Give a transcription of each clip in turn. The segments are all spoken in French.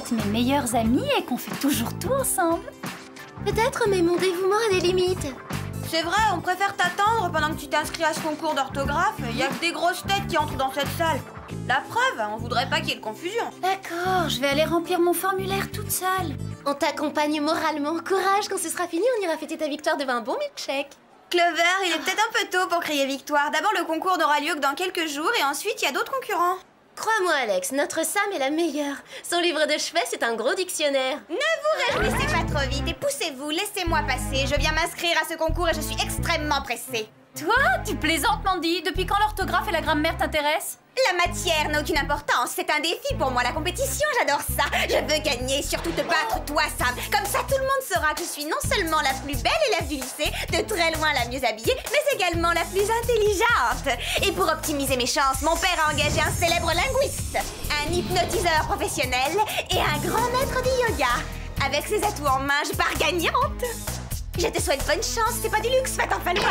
êtes mes meilleurs amis et qu'on fait toujours tout ensemble. Peut-être, mais mon dévouement a des limites. C'est vrai, on préfère t'attendre pendant que tu t'inscris à ce concours d'orthographe. Il y a que des grosses têtes qui entrent dans cette salle. La preuve, on voudrait pas qu'il y ait de confusion. D'accord, je vais aller remplir mon formulaire toute seule. On t'accompagne moralement. Courage, quand ce sera fini, on ira fêter ta victoire devant un bon milkshake. Clover, il est peut-être un peu tôt pour crier victoire. D'abord, le concours n'aura lieu que dans quelques jours et ensuite, il y a d'autres concurrents. Crois-moi, Alex, notre Sam est la meilleure. Son livre de chevet, c'est un gros dictionnaire. Ne vous réjouissez pas trop vite et poussez-vous, laissez-moi passer. Je viens m'inscrire à ce concours et je suis extrêmement pressée. Toi, tu plaisantes, Mandy. Depuis quand l'orthographe et la grammaire t'intéressent? La matière n'a aucune importance, c'est un défi pour moi, la compétition, j'adore ça. Je veux gagner, surtout te battre, toi, Sam. Comme ça, tout le monde saura que je suis non seulement la plus belle élève du lycée, de très loin la mieux habillée, mais également la plus intelligente. Et pour optimiser mes chances, mon père a engagé un célèbre linguiste, un hypnotiseur professionnel et un grand maître de yoga. Avec ses atouts en main, je pars gagnante. Je te souhaite bonne chance, c'est pas du luxe, va t'en falloir.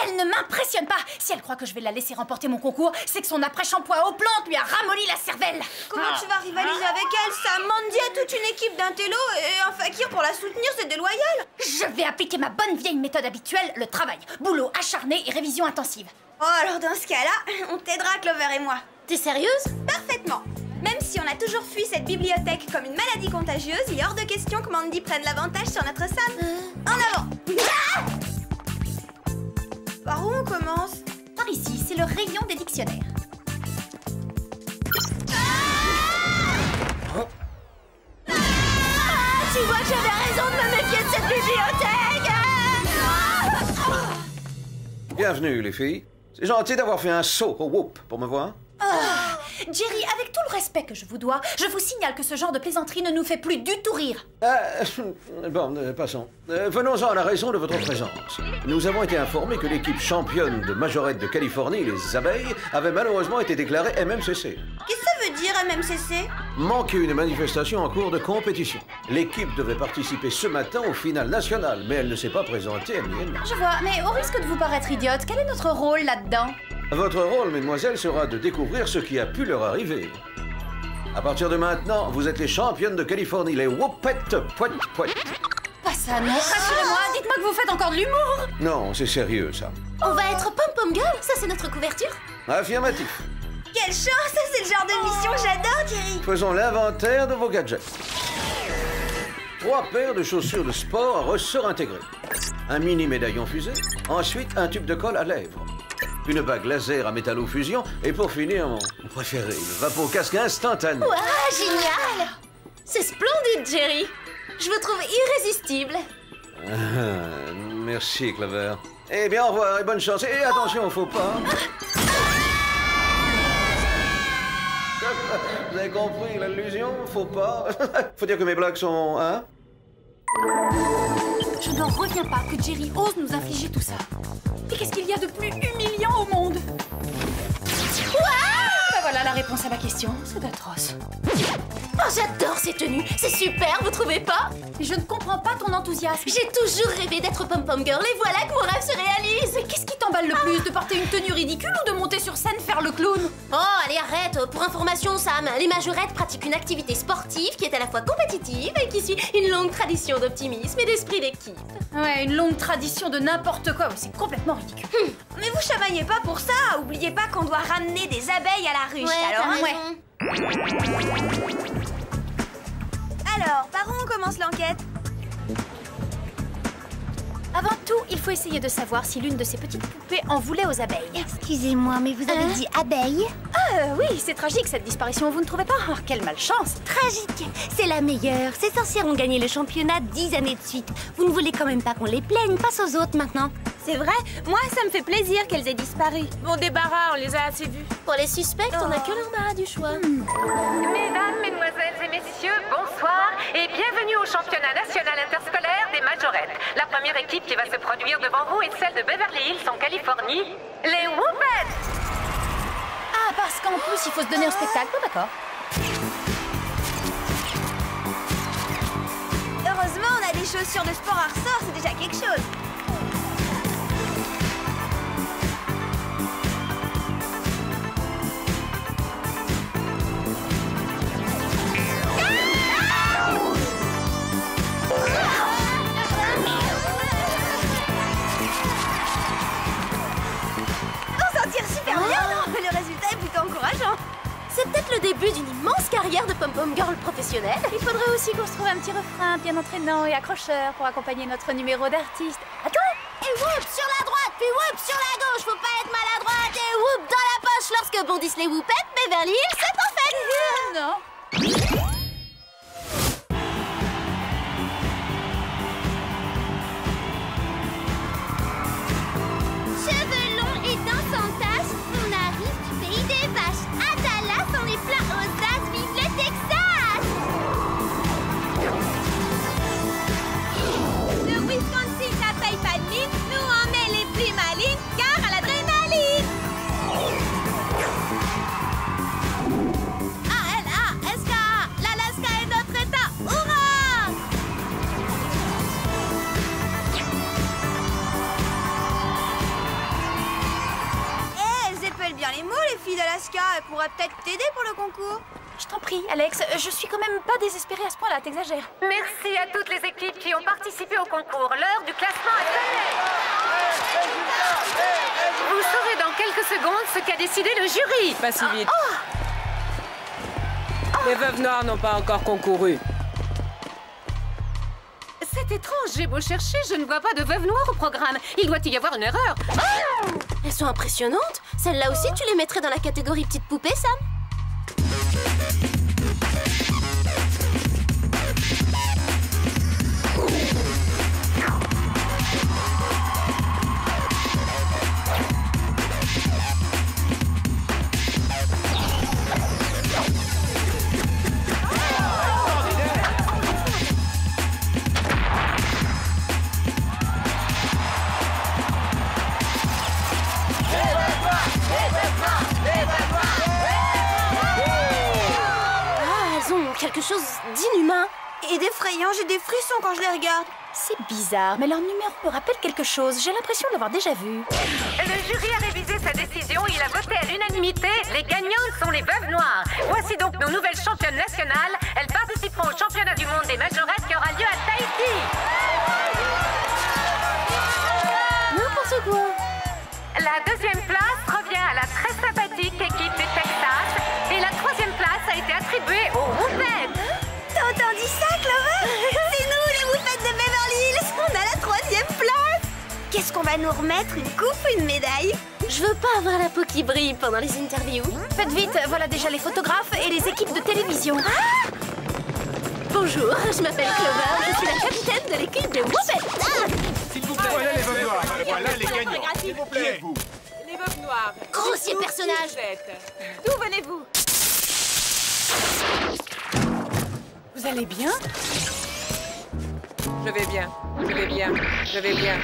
Elle ne m'impressionne pas. Si elle croit que je vais la laisser remporter mon concours, c'est que son après-shampoing aux plantes lui a ramolli la cervelle. Comment tu vas rivaliser avec elle, Sam? Mandy a toute une équipe d'intello et un fakir pour la soutenir, c'est déloyal. Je vais appliquer ma bonne vieille méthode habituelle, le travail. Boulot acharné et révision intensive. Oh, alors dans ce cas-là, on t'aidera, Clover et moi. T'es sérieuse? Parfaitement. Même si on a toujours fui cette bibliothèque comme une maladie contagieuse, il est hors de question que Mandy prenne l'avantage sur notre Sam. En avant. Par où on commence? Par ici, c'est le rayon des dictionnaires. Tu vois que j'avais raison de me méfier de cette bibliothèque. Bienvenue, les filles. C'est gentil d'avoir fait un saut au whoop pour me voir. Jerry, avec tout le respect que je vous dois, je vous signale que ce genre de plaisanterie ne nous fait plus du tout rire. Passons. Venons-en à la raison de votre présence. Nous avons été informés que l'équipe championne de majorette de Californie, les abeilles, avait malheureusement été déclarée MMCC. Qu'est-ce que ça veut dire, MMCC? Manquait une manifestation en cours de compétition. L'équipe devait participer ce matin au final national, mais elle ne s'est pas présentée annuellement. Je vois, mais au risque de vous paraître idiote, quel est notre rôle là-dedans? Votre rôle, mesdemoiselles, sera de découvrir ce qui a pu leur arriver. À partir de maintenant, vous êtes les championnes de Californie, les Whoopettes Poète Poète. Pas ça, non. Rassurez-moi, dites-moi que vous faites encore de l'humour. Non, c'est sérieux, ça. On va être pom-pom girl, ça c'est notre couverture. Affirmatif. Quelle chance, c'est le genre de mission que j'adore, Jerry. Faisons l'inventaire de vos gadgets. 3 paires de chaussures de sport à ressort intégré. Un mini médaillon fusée. Ensuite, un tube de colle à lèvres. Une bague laser à métallofusion. Et pour finir, mon préféré, le vapocasque instantané. Ouah, génial. C'est splendide, Jerry. Je vous trouve irrésistible. Merci, Clover. Eh bien, au revoir et bonne chance. Et attention, faut pas. Vous avez compris l'allusion? Faut pas. Faut dire que mes blagues sont... Hein? Je n'en reviens pas que Jerry ose nous infliger tout ça. Et qu'est-ce qu'il y a de plus humiliant au monde? Ben voilà la réponse à ma question. C'est atroce. Oh, j'adore ces tenues. C'est super, vous trouvez pas? Mais je ne comprends pas ton enthousiasme. J'ai toujours rêvé d'être pom-pom girl et voilà que mon rêve se réalise. Mais qu'est-ce qui t'emballe le plus? De porter une tenue ridicule ou de monter sur scène faire le clown? Oh, allez, arrête. Pour information, Sam, les majorettes pratiquent une activité sportive qui est à la fois compétitive et qui suit une longue tradition d'optimisme et d'esprit d'équipe. Ouais, une longue tradition de n'importe quoi. C'est complètement ridicule. Mais vous chamaillez pas pour ça. Oubliez pas qu'on doit ramener des abeilles à la ruche. Alors, par où on commence l'enquête? Avant tout, il faut essayer de savoir si l'une de ces petites poupées en voulait aux abeilles. Excusez-moi, mais vous avez dit abeille? Oui, c'est tragique cette disparition, vous ne trouvez pas? Oh, quelle malchance! Tragique. C'est la meilleure. Ces sorcières ont gagné le championnat 10 années de suite. Vous ne voulez quand même pas qu'on les plaigne? Passe aux autres maintenant. C'est vrai, moi ça me fait plaisir qu'elles aient disparu. Bon débarras, on les a assez vus. Pour les suspects, on n'a que l'embarras du choix. Mesdames, mesdemoiselles et messieurs, bonsoir et bienvenue au championnat national interscolaire des majorettes. La première équipe qui va se produire devant vous est celle de Beverly Hills en Californie, les Whoopettes. Ah, parce qu'en plus, il faut se donner un spectacle. Oh, d'accord. Heureusement, on a des chaussures de sport à ressort, c'est déjà quelque chose. professionnel. Il faudrait aussi qu'on se trouve un petit refrain bien entraînant et accrocheur pour accompagner notre numéro d'artiste. Attends! Et whoop sur la droite, puis whoop sur la gauche. Faut pas être maladroite. Et whoop dans la poche lorsque bondissent les whoopettes. Beverly Hills, c'est en fait. Non! Cheveux longs et dents sans taches, on arrive du pays des vaches. À Dallas, on est plein aux as, vive le Texas! Le Wisconsin n'a paye pas de mine, nous on est les plus malines, car à l'adrénaline. A-L-A-S-K-A, l'Alaska est notre état, hurrah! Elles épellent bien les mots, les filles d'Alaska. Elles pourraient peut-être t'aider pour le concours. Je t'en prie, Alex, je suis quand même pas désespérée à ce point-là, t'exagères. Merci à toutes les équipes qui ont participé au concours. L'heure du classement est donnée. Vous saurez dans quelques secondes ce qu'a décidé le jury. Pas si vite. Les veuves noires n'ont pas encore concouru. C'est étrange, j'ai beau chercher, je ne vois pas de veuve noire au programme. Il doit y avoir une erreur. Elles sont impressionnantes. Celles-là aussi, tu les mettrais dans la catégorie petite poupée, Sam? Quelque chose d'inhumain. Et d'effrayant, j'ai des frissons quand je les regarde. C'est bizarre, mais leur numéro me rappelle quelque chose. J'ai l'impression de l'avoir déjà vu. Le jury a révisé sa décision. Il a voté à l'unanimité. Les gagnantes sont les veuves noires. Voici donc nos nouvelles championnes nationales. Elles participeront au championnat du monde des majorettes qui aura lieu à Tahiti. N'importe quoi. La deuxième place revient à la très sympathique équipe du Texas. Et la troisième place a été attribuée aux Whoopettes. T'as entendu ça, Clover? C'est nous, les Whoopettes de Beverly Hills. On a la troisième place. Qu'est-ce qu'on va nous remettre? Une coupe ou une médaille? Je veux pas avoir la peau qui brille pendant les interviews. Faites vite, voilà déjà les photographes et les équipes de télévision. Bonjour, je m'appelle Clover. Je suis la capitaine de l'équipe des Whoopettes. S'il vous plaît, voilà les veuves noires. Voilà les gagnants. S'il vous plaît. Vous. Les veuves noires. Grossier personnage. D'où venez-vous? Vous allez bien? Je vais bien. Je vais bien. Je vais bien.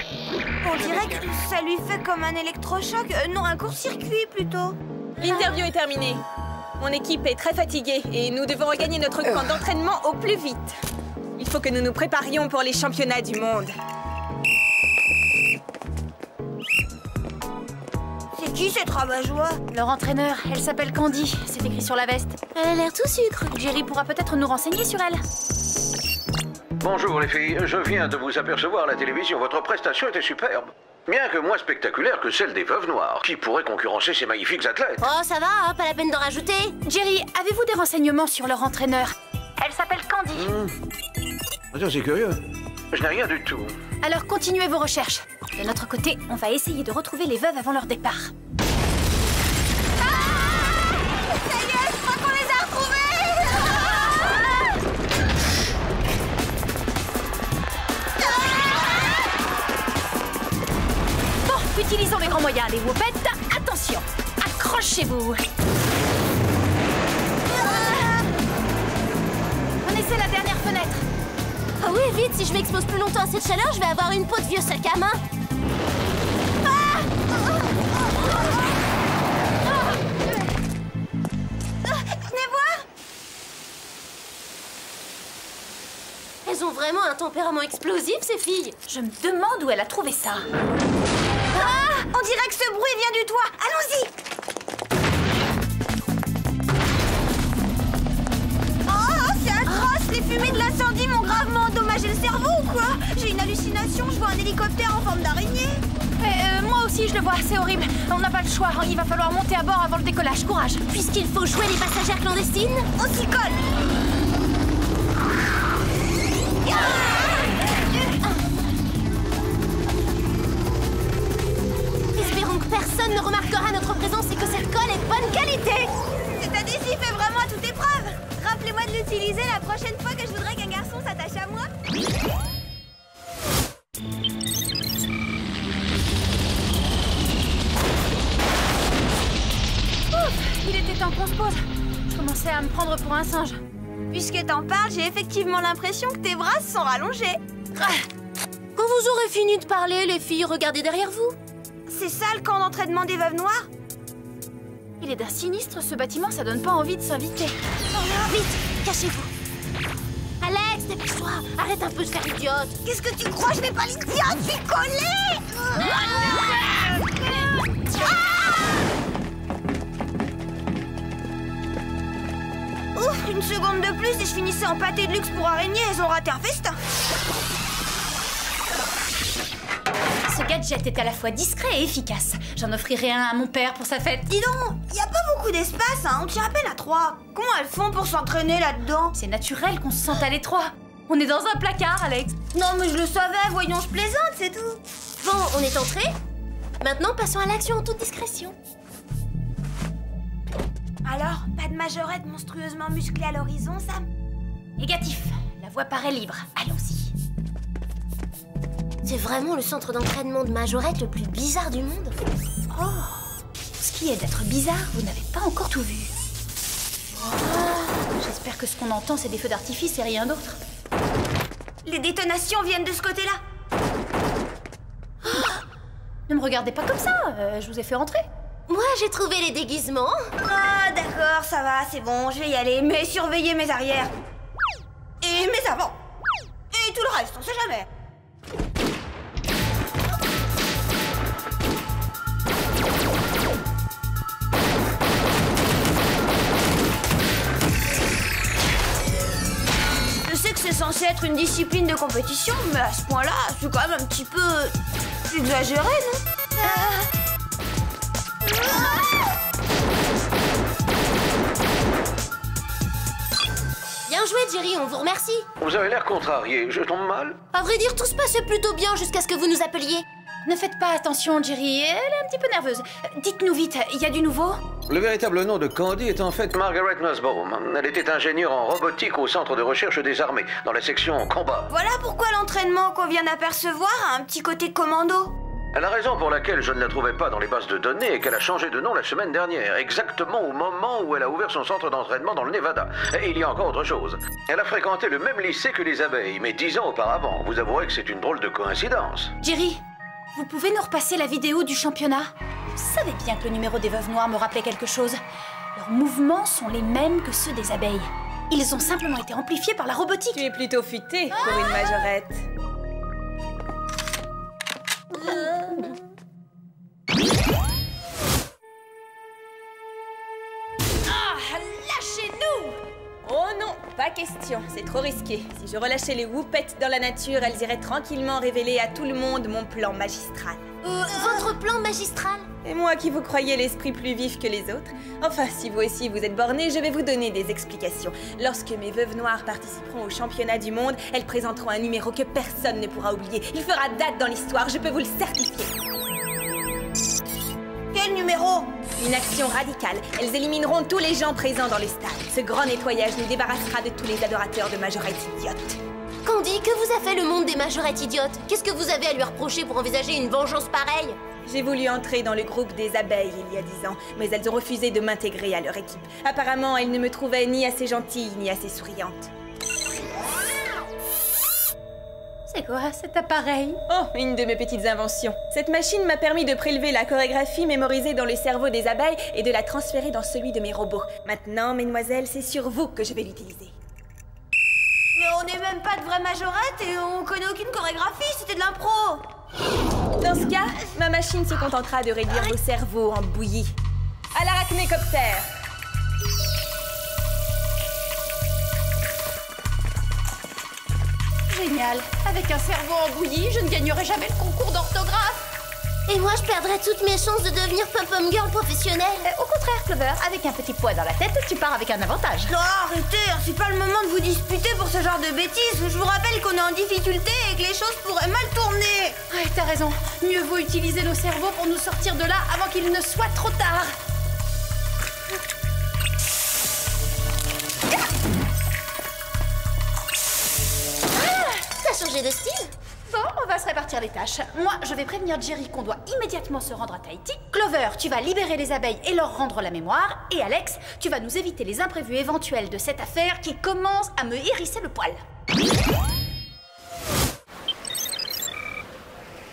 On dirait que ça lui fait comme un électrochoc. Non, un court-circuit plutôt. L'interview est terminée. Mon équipe est très fatiguée et nous devons regagner notre camp d'entraînement au plus vite. Il faut que nous nous préparions pour les championnats du monde. C'est qui cette rabat-joie? Leur entraîneur, elle s'appelle Candy. C'est écrit sur la veste. Elle a l'air tout sucre. Jerry pourra peut-être nous renseigner sur elle. Bonjour les filles, je viens de vous apercevoir à la télévision. Votre prestation était superbe. Bien que moins spectaculaire que celle des veuves noires. Qui pourrait concurrencer ces magnifiques athlètes? Oh, ça va, hein, pas la peine d'en rajouter. Jerry, avez-vous des renseignements sur leur entraîneur? Elle s'appelle Candy. Tiens, c'est curieux. Je n'ai rien du tout. Alors continuez vos recherches. De notre côté, on va essayer de retrouver les veuves avant leur départ. Ça y est, je crois qu'on les a retrouvés. Bon, utilisons les grands moyens, les Whoopettes. Attention, accrochez-vous. Connaissez la dernière fenêtre. Ah oui, vite, si je m'expose plus longtemps à cette chaleur, je vais avoir une peau de vieux sac à main. Venez voir. Elles ont vraiment un tempérament explosif, ces filles. Je me demande où elle a trouvé ça. On dirait que ce bruit vient du toit. Allons-y. Oh, c'est atroce. Les fumées de l'incendie m'ont gravement endommagé le cerveau ou quoi? J'ai une hallucination, je vois un hélicoptère en forme d'araignée. Moi aussi, je le vois, c'est horrible. On n'a pas le choix, il va falloir monter à bord avant le décollage. Courage. Puisqu'il faut jouer les passagères clandestines, On s'y colle. à me prendre pour un singe. Puisque t'en parles, j'ai effectivement l'impression que tes bras se sont rallongés. Quand vous aurez fini de parler, les filles, regardez derrière vous. C'est ça le camp d'entraînement des Veuves Noires? Il est d'un sinistre, ce bâtiment, ça donne pas envie de s'inviter. Vite, cachez-vous. Alex, dépêche-toi. Arrête un peu de faire idiote. Qu'est-ce que tu crois? Je vais pas l'idiote, je suis collée. Ouf, une seconde de plus et je finissais en pâté de luxe pour araignées. Elles ont raté un festin. Ce gadget est à la fois discret et efficace. J'en offrirai un à mon père pour sa fête. Dis donc, y a pas beaucoup d'espace, hein. On tient à peine à 3. Comment elles font pour s'entraîner là-dedans? C'est naturel qu'on se sente à l'étroit. On est dans un placard, Alex. Non, mais je le savais. Voyons, je plaisante, c'est tout. Bon, on est entré. Maintenant, passons à l'action en toute discrétion. Alors, pas de majorette monstrueusement musclée à l'horizon, Sam? Négatif. La voie paraît libre. Allons-y. C'est vraiment le centre d'entraînement de majorette le plus bizarre du monde. Oh, ce qui est d'être bizarre, vous n'avez pas encore tout vu. J'espère que ce qu'on entend, c'est des feux d'artifice et rien d'autre. Les détonations viennent de ce côté-là. Ne me regardez pas comme ça, je vous ai fait rentrer. Moi, j'ai trouvé les déguisements. Ah, d'accord, ça va, c'est bon, je vais y aller. Mais surveillez mes arrières. Et mes avant. Et tout le reste, on sait jamais. Je sais que c'est censé être une discipline de compétition, mais à ce point-là, c'est quand même un petit peu exagéré, non? Bien joué, Jerry, on vous remercie. Vous avez l'air contrarié, je tombe mal? À vrai dire, tout se passait plutôt bien jusqu'à ce que vous nous appeliez. Ne faites pas attention, Jerry, elle est un petit peu nerveuse. Dites-nous vite, il y a du nouveau? Le véritable nom de Candy est en fait Margaret Nussbaum. Elle était ingénieure en robotique au centre de recherche des armées, dans la section combat. Voilà pourquoi l'entraînement qu'on vient d'apercevoir a un petit côté commando. La raison pour laquelle je ne la trouvais pas dans les bases de données est qu'elle a changé de nom la semaine dernière, exactement au moment où elle a ouvert son centre d'entraînement dans le Nevada. Et il y a encore autre chose. Elle a fréquenté le même lycée que les abeilles, mais 10 ans auparavant. Vous avouerez que c'est une drôle de coïncidence. Jerry, vous pouvez nous repasser la vidéo du championnat? Vous savez bien que le numéro des Veuves Noires me rappelait quelque chose. Leurs mouvements sont les mêmes que ceux des abeilles. Ils ont simplement été amplifiés par la robotique. Tu es plutôt futée pour une majorette. Lâchez-nous! Oh non, pas question, c'est trop risqué. Si je relâchais les whoopettes dans la nature, elles iraient tranquillement révéler à tout le monde mon plan magistral. Votre plan magistral? Et moi qui vous croyais l'esprit plus vif que les autres. Enfin, si vous aussi vous êtes bornés, je vais vous donner des explications. Lorsque mes Veuves Noires participeront au championnat du monde, elles présenteront un numéro que personne ne pourra oublier. Il fera date dans l'histoire, je peux vous le certifier. Quel numéro? Une action radicale. Elles élimineront tous les gens présents dans le stade. Ce grand nettoyage nous débarrassera de tous les adorateurs de Majorette idiote. Candy, que vous a fait le monde des majorettes idiotes? Qu'est-ce que vous avez à lui reprocher pour envisager une vengeance pareille? J'ai voulu entrer dans le groupe des abeilles il y a 10 ans, mais elles ont refusé de m'intégrer à leur équipe. Apparemment, elles ne me trouvaient ni assez gentille, ni assez souriante. C'est quoi cet appareil? Oh, une de mes petites inventions. Cette machine m'a permis de prélever la chorégraphie mémorisée dans le cerveau des abeilles et de la transférer dans celui de mes robots. Maintenant, mesdemoiselles, c'est sur vous que je vais l'utiliser. Mais on n'est même pas de vraies majorettes et on connaît aucune chorégraphie, c'était de l'impro. Dans ce cas, ma machine se contentera de réduire vos cerveaux en bouillie. À l'arachnécoptère! Génial. Avec un cerveau en bouillie, je ne gagnerai jamais le concours d'orthographe. Et moi, je perdrais toutes mes chances de devenir pom-pom girl professionnelle. Au contraire, Clover, avec un petit poids dans la tête, tu pars avec un avantage. Non, arrêtez, c'est pas le moment de vous disputer pour ce genre de bêtises. Je vous rappelle qu'on est en difficulté et que les choses pourraient mal tourner. Ouais, t'as raison. Mieux vaut utiliser nos cerveaux pour nous sortir de là avant qu'il ne soit trop tard. T'as changé de style? Bon, on va se répartir les tâches. Moi, je vais prévenir Jerry qu'on doit immédiatement se rendre à Tahiti. Clover, tu vas libérer les abeilles et leur rendre la mémoire. Et Alex, tu vas nous éviter les imprévus éventuels de cette affaire qui commence à me hérisser le poil.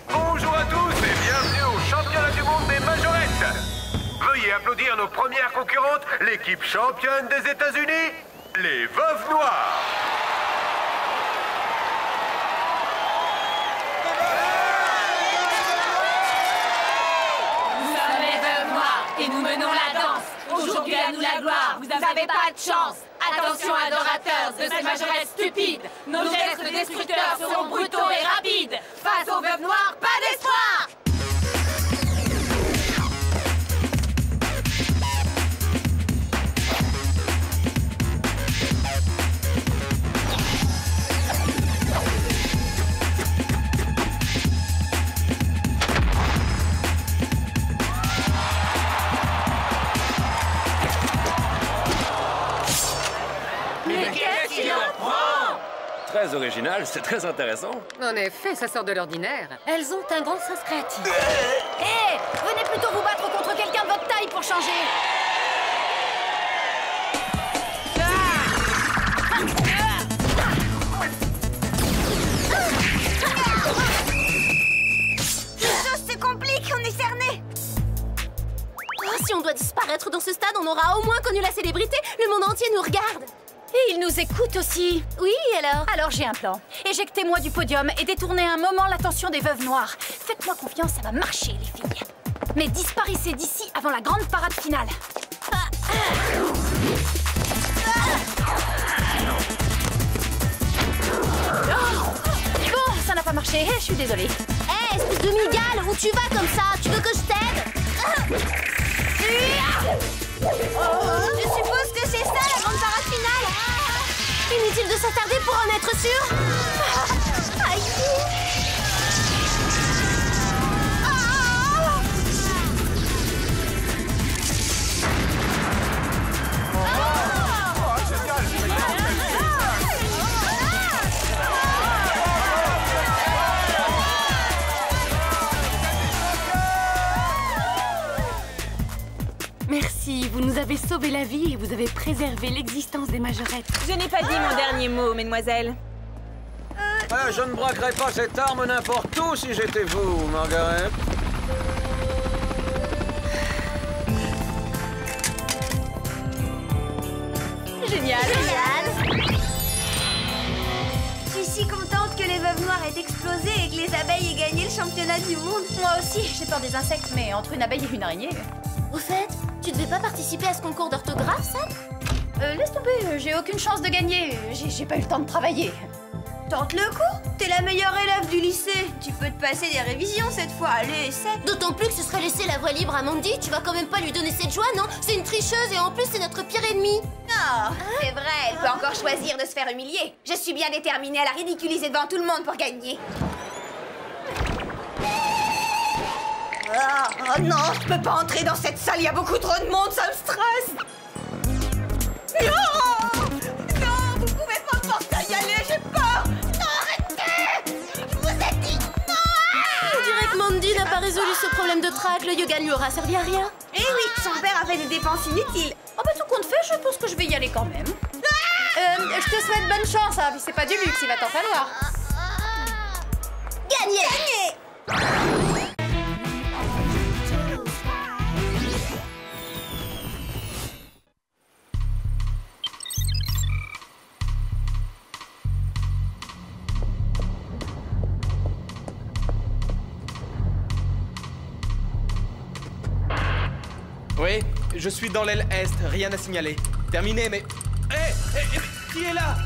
Bonjour à tous et bienvenue au championnat du monde des majorettes. Veuillez applaudir nos premières concurrentes, l'équipe championne des États-Unis, les Veuves Noires. Nous sommes les Veuves Noires et nous menons la danse. Aujourd'hui à nous la gloire, vous n'avez pas de chance. Attention adorateurs de ces majorettes stupides. Nos gestes destructeurs seront brutaux et rapides. Face aux Veuves Noires, pas d'espoir. Très original, c'est très intéressant. En effet, ça sort de l'ordinaire. Elles ont un grand sens créatif. Hé, venez plutôt vous battre contre quelqu'un de votre taille pour changer. Les choses se compliquent, on est cernés. Oh, si on doit disparaître dans ce stade, on aura au moins connu la célébrité. Le monde entier nous regarde. Et ils nous écoutent aussi. Oui, alors? Alors j'ai un plan. Éjectez-moi du podium et détournez un moment l'attention des Veuves Noires. Faites-moi confiance, ça va marcher, les filles. Mais disparaissez d'ici avant la grande parade finale. Bon, ça n'a pas marché, je suis désolée. Hé, espèce de migale, où tu vas comme ça? Tu veux que je t'aide? Je suppose que c'est ça la grande parade finale. Inutile de s'attarder pour en être sûr. Aïe. Merci, vous nous avez sauvé la vie et vous avez préservé l'existence des majorettes. Je n'ai pas dit mon dernier mot, mesdemoiselles. Je ne braquerais pas cette arme n'importe où si j'étais vous, Margaret. Génial. Je suis si contente que les Veuves Noires aient explosé et que les abeilles aient gagné le championnat du monde. Moi aussi, j'ai peur des insectes, mais entre une abeille et une araignée... Au fait, tu devais pas participer à ce concours d'orthographe, ça? Laisse tomber, j'ai aucune chance de gagner. J'ai pas eu le temps de travailler. Tente le coup. T'es la meilleure élève du lycée. Tu peux te passer des révisions cette fois. Allez, essaie. D'autant plus que ce serait laisser la voie libre à Mandy. Tu vas quand même pas lui donner cette joie, non? C'est une tricheuse et en plus, c'est notre pire ennemi. Non, c'est vrai, elle peut encore choisir de se faire humilier. Je suis bien déterminée à la ridiculiser devant tout le monde pour gagner. Oh non, je peux pas entrer dans cette salle, il y a beaucoup trop de monde, ça me stresse. Non, non, vous pouvez pas me forcer à y aller, j'ai peur. Non, arrêtez. Je vous ai dit non. On dirait que Mandy n'a pas résolu ce problème de trac. Le yoga ne lui aura servi à rien. Eh oui, son père a fait des dépenses inutiles. Oh bah tout compte fait, je pense que je vais y aller quand même. Je te souhaite bonne chance, hein, c'est pas du luxe, il va t'en falloir. Gagné. Oui, je suis dans l'aile Est, rien à signaler. Terminé, mais... Hé, qui est là?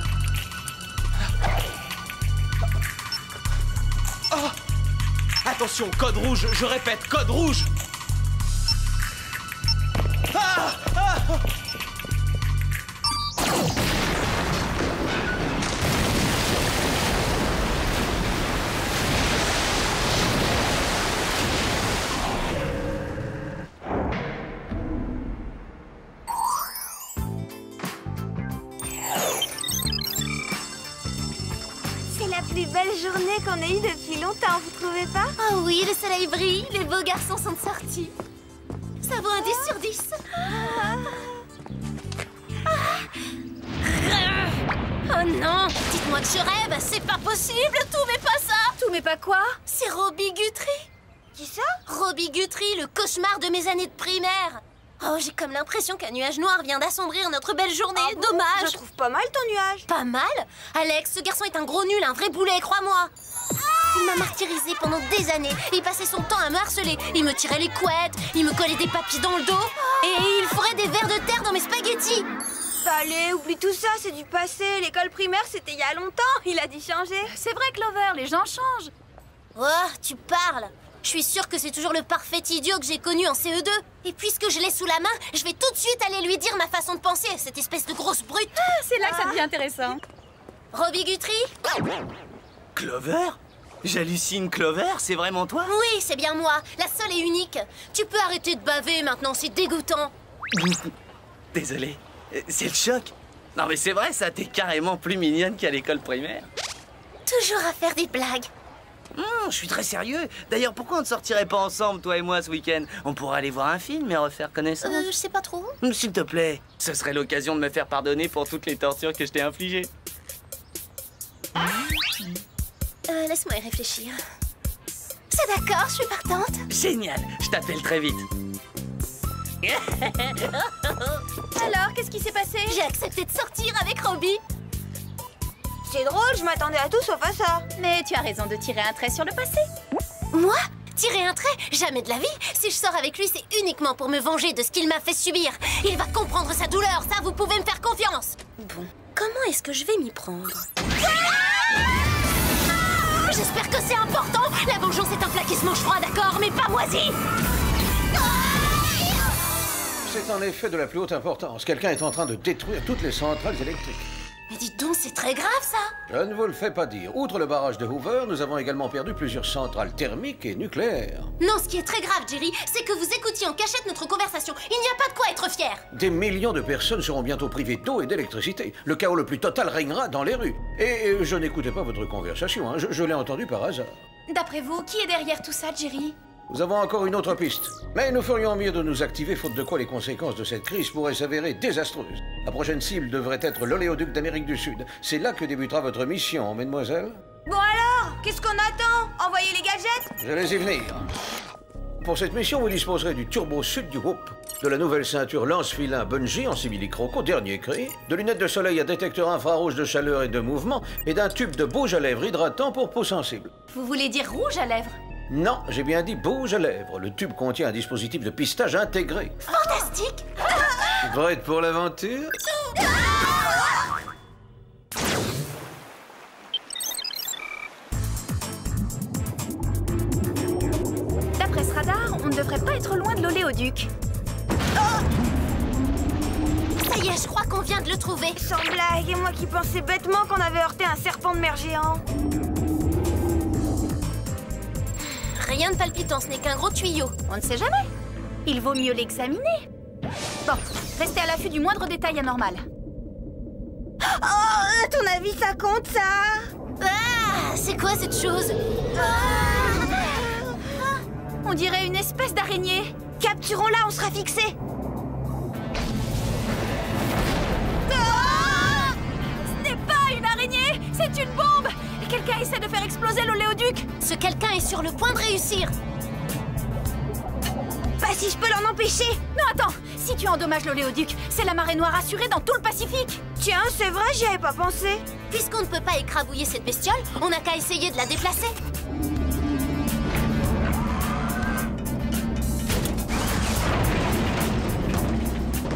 Oh! Attention, code rouge, je répète, code rouge! Ah! Ah! C'est la la plus belle journée qu'on ait eue depuis longtemps, vous trouvez pas? Oh oui, le soleil brille, les beaux garçons sont sortis. Ça vaut un 10 sur 10. Oh non! Dites-moi que je rêve, c'est pas possible, tout mais pas ça! Tout mais pas quoi? C'est Robbie Guthrie. Qui ça? Robbie Guthrie, le cauchemar de mes années de primaire. Oh, j'ai comme l'impression qu'un nuage noir vient d'assombrir notre belle journée. Ah bon? Dommage. Je trouve pas mal ton nuage. Pas mal? Alex, ce garçon est un gros nul, un vrai boulet, crois-moi. Il m'a martyrisé pendant des années. Il passait son temps à me harceler. Il me tirait les couettes, il me collait des papilles dans le dos. Et il fourrait des vers de terre dans mes spaghettis. Allez, oublie tout ça, c'est du passé. L'école primaire, c'était il y a longtemps. Il a dû changer. C'est vrai, Clover, les gens changent. Oh, tu parles. Je suis sûre que c'est toujours le parfait idiot que j'ai connu en CE2. Et puisque je l'ai sous la main, je vais tout de suite aller lui dire ma façon de penser à cette espèce de grosse brute. C'est là que ça devient intéressant. Robbie Guthrie? Clover? J'hallucine, Clover, c'est vraiment toi? Oui, c'est bien moi, la seule et unique. Tu peux arrêter de baver maintenant, c'est dégoûtant. Désolé, c'est le choc. Non mais c'est vrai, ça, t'es carrément plus mignonne qu'à l'école primaire. Toujours à faire des blagues. Je suis très sérieux. D'ailleurs, pourquoi on ne sortirait pas ensemble, toi et moi, ce week-end? On pourrait aller voir un film et refaire connaissance. Je sais pas trop. S'il te plaît, ce serait l'occasion de me faire pardonner pour toutes les tortures que je t'ai infligées. Laisse-moi y réfléchir. C'est d'accord, je suis partante. Génial, je t'appelle très vite. Alors, qu'est-ce qui s'est passé? J'ai accepté de sortir avec Robbie. C'est drôle, je m'attendais à tout sauf à ça. Mais tu as raison de tirer un trait sur le passé. Moi? Tirer un trait? Jamais de la vie. Si je sors avec lui, c'est uniquement pour me venger de ce qu'il m'a fait subir. Il va comprendre sa douleur, ça, vous pouvez me faire confiance. Bon, comment est-ce que je vais m'y prendre? J'espère que c'est important. La vengeance est un plat qui se mange froid, d'accord, mais pas moisi. C'est en effet de la plus haute importance. Quelqu'un est en train de détruire toutes les centrales électriques. Mais dites donc, c'est très grave, ça. Je ne vous le fais pas dire. Outre le barrage de Hoover, nous avons également perdu plusieurs centrales thermiques et nucléaires. Non, ce qui est très grave, Jerry, c'est que vous écoutiez en cachette notre conversation. Il n'y a pas de quoi être fier. Des millions de personnes seront bientôt privées d'eau et d'électricité. Le chaos le plus total régnera dans les rues. Et je n'écoutais pas votre conversation, hein. Je l'ai entendu par hasard. D'après vous, qui est derrière tout ça, Jerry? Nous avons encore une autre piste. Mais nous ferions mieux de nous activer, faute de quoi les conséquences de cette crise pourraient s'avérer désastreuses. La prochaine cible devrait être l'oléoduc d'Amérique du Sud. C'est là que débutera votre mission, mesdemoiselles. Bon alors, qu'est-ce qu'on attend? Envoyer les gadgets? Je vais y venir. Pour cette mission, vous disposerez du turbo sud du Whoop, de la nouvelle ceinture lance-filin Bungie en simili-croco, dernier cri, de lunettes de soleil à détecteur infrarouge de chaleur et de mouvement, et d'un tube de bouge à lèvres hydratant pour peau sensible. Vous voulez dire rouge à lèvres? Non, j'ai bien dit bouge à lèvres. Le tube contient un dispositif de pistage intégré. Fantastique. Prête pour l'aventure? D'après ce radar, on ne devrait pas être loin de l'oléoduc. Ça y est, je crois qu'on vient de le trouver. Sans blague, et moi qui pensais bêtement qu'on avait heurté un serpent de mer géant. Rien de palpitant, ce n'est qu'un gros tuyau. On ne sait jamais. Il vaut mieux l'examiner. Bon, restez à l'affût du moindre détail anormal. Oh, à ton avis, ça compte, ça? Ah, c'est quoi cette chose? On dirait une espèce d'araignée. Capturons-la, on sera fixés. Ce n'est pas une araignée, c'est une bombe. Quelqu'un essaie de faire exploser l'oléoduc. Ce quelqu'un est sur le point de réussir. Pas si je peux l'en empêcher. Non, attends. Si tu endommages l'oléoduc, c'est la marée noire assurée dans tout le Pacifique. Tiens, c'est vrai, j'y avais pas pensé. Puisqu'on ne peut pas écrabouiller cette bestiole, on n'a qu'à essayer de la déplacer.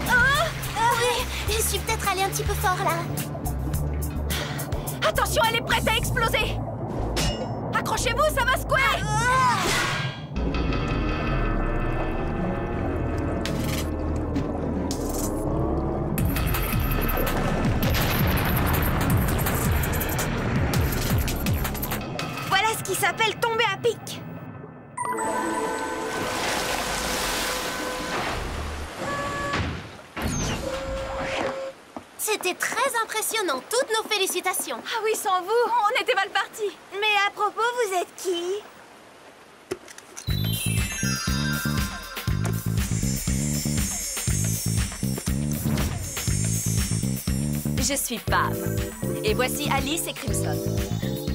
Oui, je suis peut-être allée un petit peu fort, là. Attention, elle est prête à exploser. Accrochez-vous, ça va secouer. Voilà ce qui s'appelle tomber à pic. C'est C'était très impressionnant. Toutes nos félicitations. Ah oui, sans vous, on était mal partis. Mais à propos, vous êtes qui? Je suis Pam. Et voici Alice et Crimson.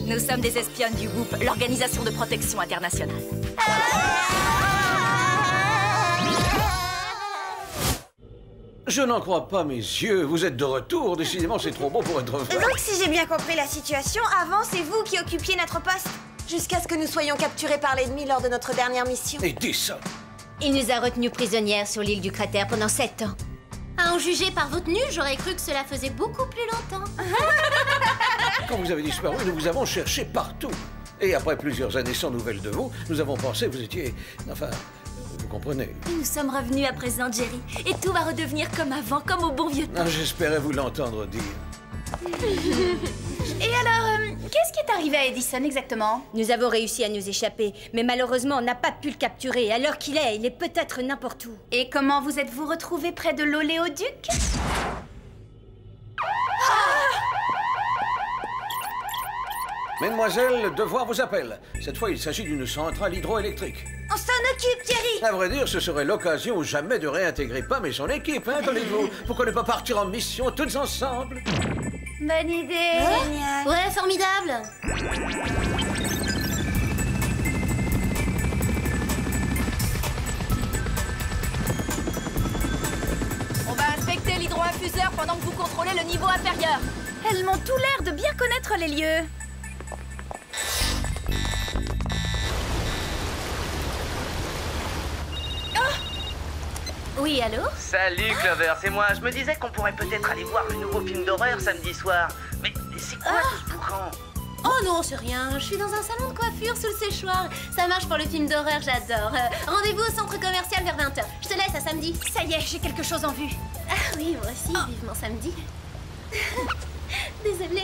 Nous sommes des espionnes du WHOOP, l'Organisation de protection internationale. Je n'en crois pas mes yeux, vous êtes de retour. Décidément, c'est trop beau pour être vrai. Donc, si j'ai bien compris la situation, avant, c'est vous qui occupiez notre poste. Jusqu'à ce que nous soyons capturés par l'ennemi lors de notre dernière mission. Et dis ça. Il nous a retenus prisonnières sur l'île du cratère pendant 7 ans. À en juger par vos tenues, j'aurais cru que cela faisait beaucoup plus longtemps. Quand vous avez disparu, nous vous avons cherché partout. Et après plusieurs années sans nouvelles de vous, nous avons pensé que vous étiez... Enfin, vous comprenez. Et nous sommes revenus à présent, Jerry. Et tout va redevenir comme avant, comme au bon vieux temps. Ah, j'espérais vous l'entendre dire. Et alors, qu'est-ce qui est arrivé à Edison exactement? Nous avons réussi à nous échapper, mais malheureusement, on n'a pas pu le capturer. À l'heure qu'il est, il est peut-être n'importe où. Et comment vous êtes-vous retrouvés près de l'oléoduc? Mesdemoiselles, le devoir vous appelle. Cette fois, il s'agit d'une centrale hydroélectrique. On s'en occupe, Thierry. À vrai dire, ce serait l'occasion ou jamais de réintégrer Pam et son équipe, hein, tenez-vous. Pourquoi ne pas partir en mission toutes ensemble? Bonne idée. Génial. Ouais, formidable. On va inspecter l'hydroinfuseur pendant que vous contrôlez le niveau inférieur. Elles m'ont tout l'air de bien connaître les lieux. Oui, allô? Salut Clover, c'est moi. Je me disais qu'on pourrait peut-être aller voir le nouveau film d'horreur samedi soir. Mais c'est quoi tout ce boucan? Oh non, c'est rien. Je suis dans un salon de coiffure sous le séchoir. Ça marche pour le film d'horreur, j'adore. Rendez-vous au centre commercial vers 20h. Je te laisse à samedi. Ça y est, j'ai quelque chose en vue. Ah oui, moi aussi, vivement samedi. Désolée.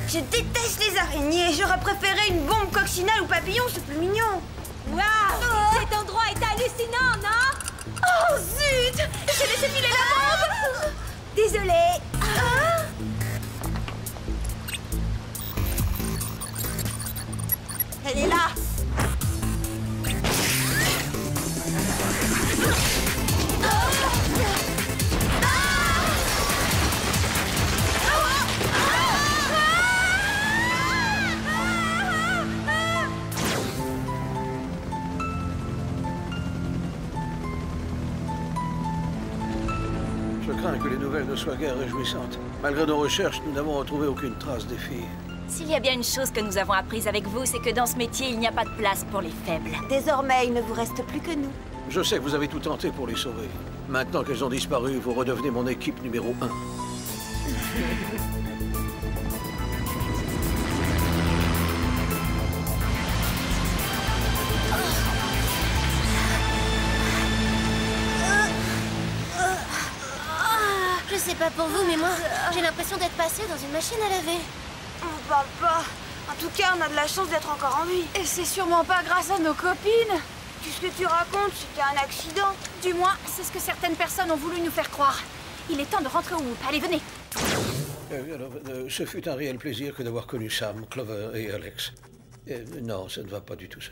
Je déteste les araignées. J'aurais préféré une bombe coccinelle ou papillon, c'est plus mignon. Waouh! Cet endroit est hallucinant, non? Oh zut! J'ai laissé filer la bombe! Désolée. Elle est là. Je crains que les nouvelles ne soient guère réjouissantes. Malgré nos recherches, nous n'avons retrouvé aucune trace des filles. S'il y a bien une chose que nous avons apprise avec vous, c'est que dans ce métier, il n'y a pas de place pour les faibles. Désormais, il ne vous reste plus que nous. Je sais que vous avez tout tenté pour les sauver. Maintenant qu'elles ont disparu, vous redevenez mon équipe numéro 1. Je sais pas pour vous, mais moi, j'ai l'impression d'être passée dans une machine à laver. On parle pas. En tout cas, on a de la chance d'être encore en vie. Et c'est sûrement pas grâce à nos copines. Qu'est-ce que tu racontes? C'était un accident. Du moins, c'est ce que certaines personnes ont voulu nous faire croire. Il est temps de rentrer au WHOOP. Allez, venez. Ce fut un réel plaisir que d'avoir connu Sam, Clover et Alex. Non, ça ne va pas du tout ça.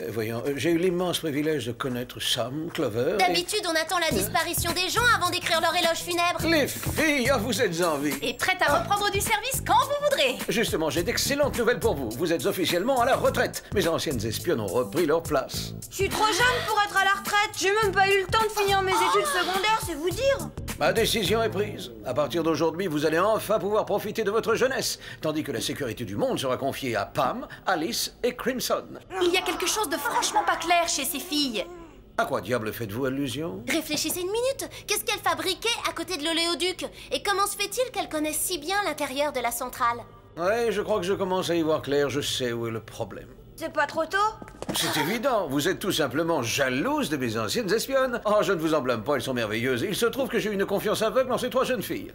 Voyons, j'ai eu l'immense privilège de connaître Sam, Clover... D'habitude, on attend la disparition des gens avant d'écrire leur éloge funèbre. Les filles, vous êtes en vie. Et prête à reprendre du service quand vous voudrez. Justement, j'ai d'excellentes nouvelles pour vous. Vous êtes officiellement à la retraite. Mes anciennes espionnes ont repris leur place. Je suis trop jeune pour être à la retraite. J'ai même pas eu le temps de finir mes études secondaires, c'est vous dire. Ma décision est prise. À partir d'aujourd'hui, vous allez enfin pouvoir profiter de votre jeunesse, tandis que la sécurité du monde sera confiée à Pam, Alice et Crimson. Il y a quelque chose de franchement pas clair chez ces filles. À quoi diable faites-vous allusion? Réfléchissez une minute. Qu'est-ce qu'elles fabriquaient à côté de l'oléoduc? Et comment se fait-il qu'elles connaissent si bien l'intérieur de la centrale? Ouais, je crois que je commence à y voir clair. Je sais où est le problème. C'est pas trop tôt? C'est évident, vous êtes tout simplement jalouse de mes anciennes espionnes. Oh, je ne vous en blâme pas, elles sont merveilleuses. Il se trouve que j'ai une confiance aveugle dans ces trois jeunes filles.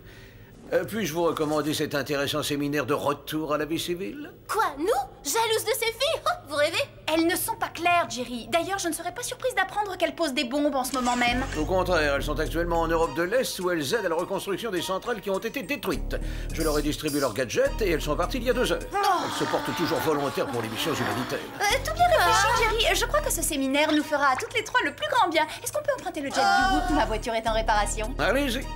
Puis-je vous recommander cet intéressant séminaire de retour à la vie civile? Quoi, nous? Jalouse de ces filles? Oh, vous rêvez? Elles ne sont pas claires, Jerry. D'ailleurs, je ne serais pas surprise d'apprendre qu'elles posent des bombes en ce moment même. Au contraire, elles sont actuellement en Europe de l'Est où elles aident à la reconstruction des centrales qui ont été détruites. Je leur ai distribué leurs gadgets et elles sont parties il y a 2 heures. Elles se portent toujours volontaires pour les missions humanitaires. Tout bien réfléchi, Jerry. Je crois que ce séminaire nous fera à toutes les 3 le plus grand bien. Est-ce qu'on peut emprunter le jet du Whoop? Ma voiture est en réparation. Allez-y.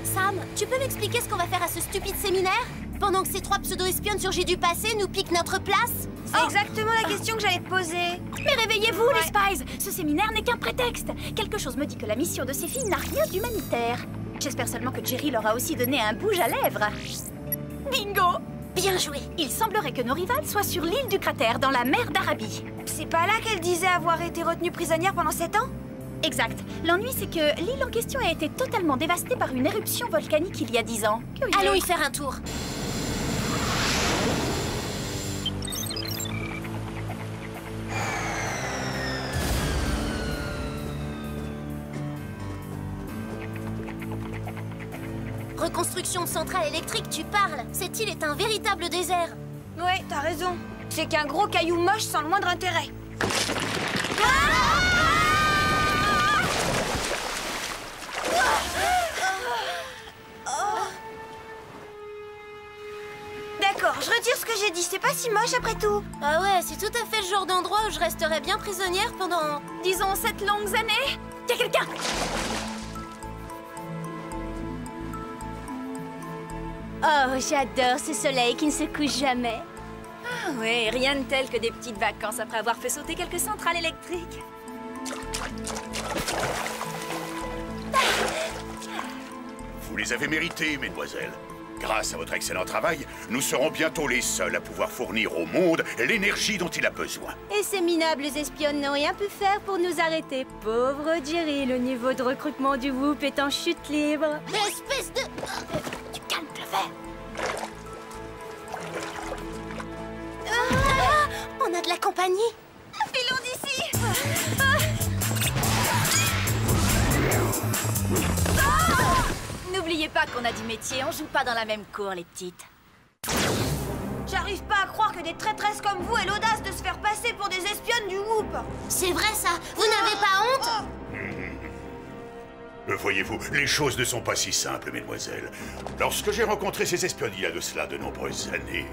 Sam, tu peux m'expliquer ce qu'on va faire à ce stupide séminaire? Pendant que ces 3 pseudo-espionnes surgis du passé nous piquent notre place? C'est exactement la question que j'allais te poser. Mais réveillez-vous, les Spies. Ce séminaire n'est qu'un prétexte. Quelque chose me dit que la mission de ces filles n'a rien d'humanitaire. J'espère seulement que Jerry leur a aussi donné un bouge à lèvres. Bingo! Bien joué. Il semblerait que nos rivales soient sur l'île du cratère, dans la mer d'Arabie. C'est pas là qu'elle disait avoir été retenue prisonnière pendant 7 ans? Exact. L'ennui, c'est que l'île en question a été totalement dévastée par une éruption volcanique il y a 10 ans. Curieux. Allons y faire un tour. Reconstruction de centrale électrique, tu parles? Cette île est un véritable désert. Ouais, t'as raison. C'est qu'un gros caillou moche sans le moindre intérêt. D'accord, je retire ce que j'ai dit, c'est pas si moche après tout. Ah ouais, c'est tout à fait le genre d'endroit où je resterais bien prisonnière pendant, disons, 7 longues années. Y'a quelqu'un? Oh, j'adore ce soleil qui ne se couche jamais. Ah oui, rien de tel que des petites vacances après avoir fait sauter quelques centrales électriques. Vous les avez mérités, mesdemoiselles. Grâce à votre excellent travail, nous serons bientôt les seuls à pouvoir fournir au monde l'énergie dont il a besoin. Et ces minables espionnes n'ont rien pu faire pour nous arrêter. Pauvre Jerry, le niveau de recrutement du Whoop est en chute libre. Espèce de... Tu calmes, Clover. On a de la compagnie. Filons d'ici. N'oubliez pas qu'on a du métier, on joue pas dans la même cour, les petites. J'arrive pas à croire que des traîtresses comme vous aient l'audace de se faire passer pour des espionnes du Whoop. C'est vrai ça, vous n'avez pas honte? Voyez-vous, les choses ne sont pas si simples, mesdemoiselles. Lorsque j'ai rencontré ces espionnes il y a de cela de nombreuses années,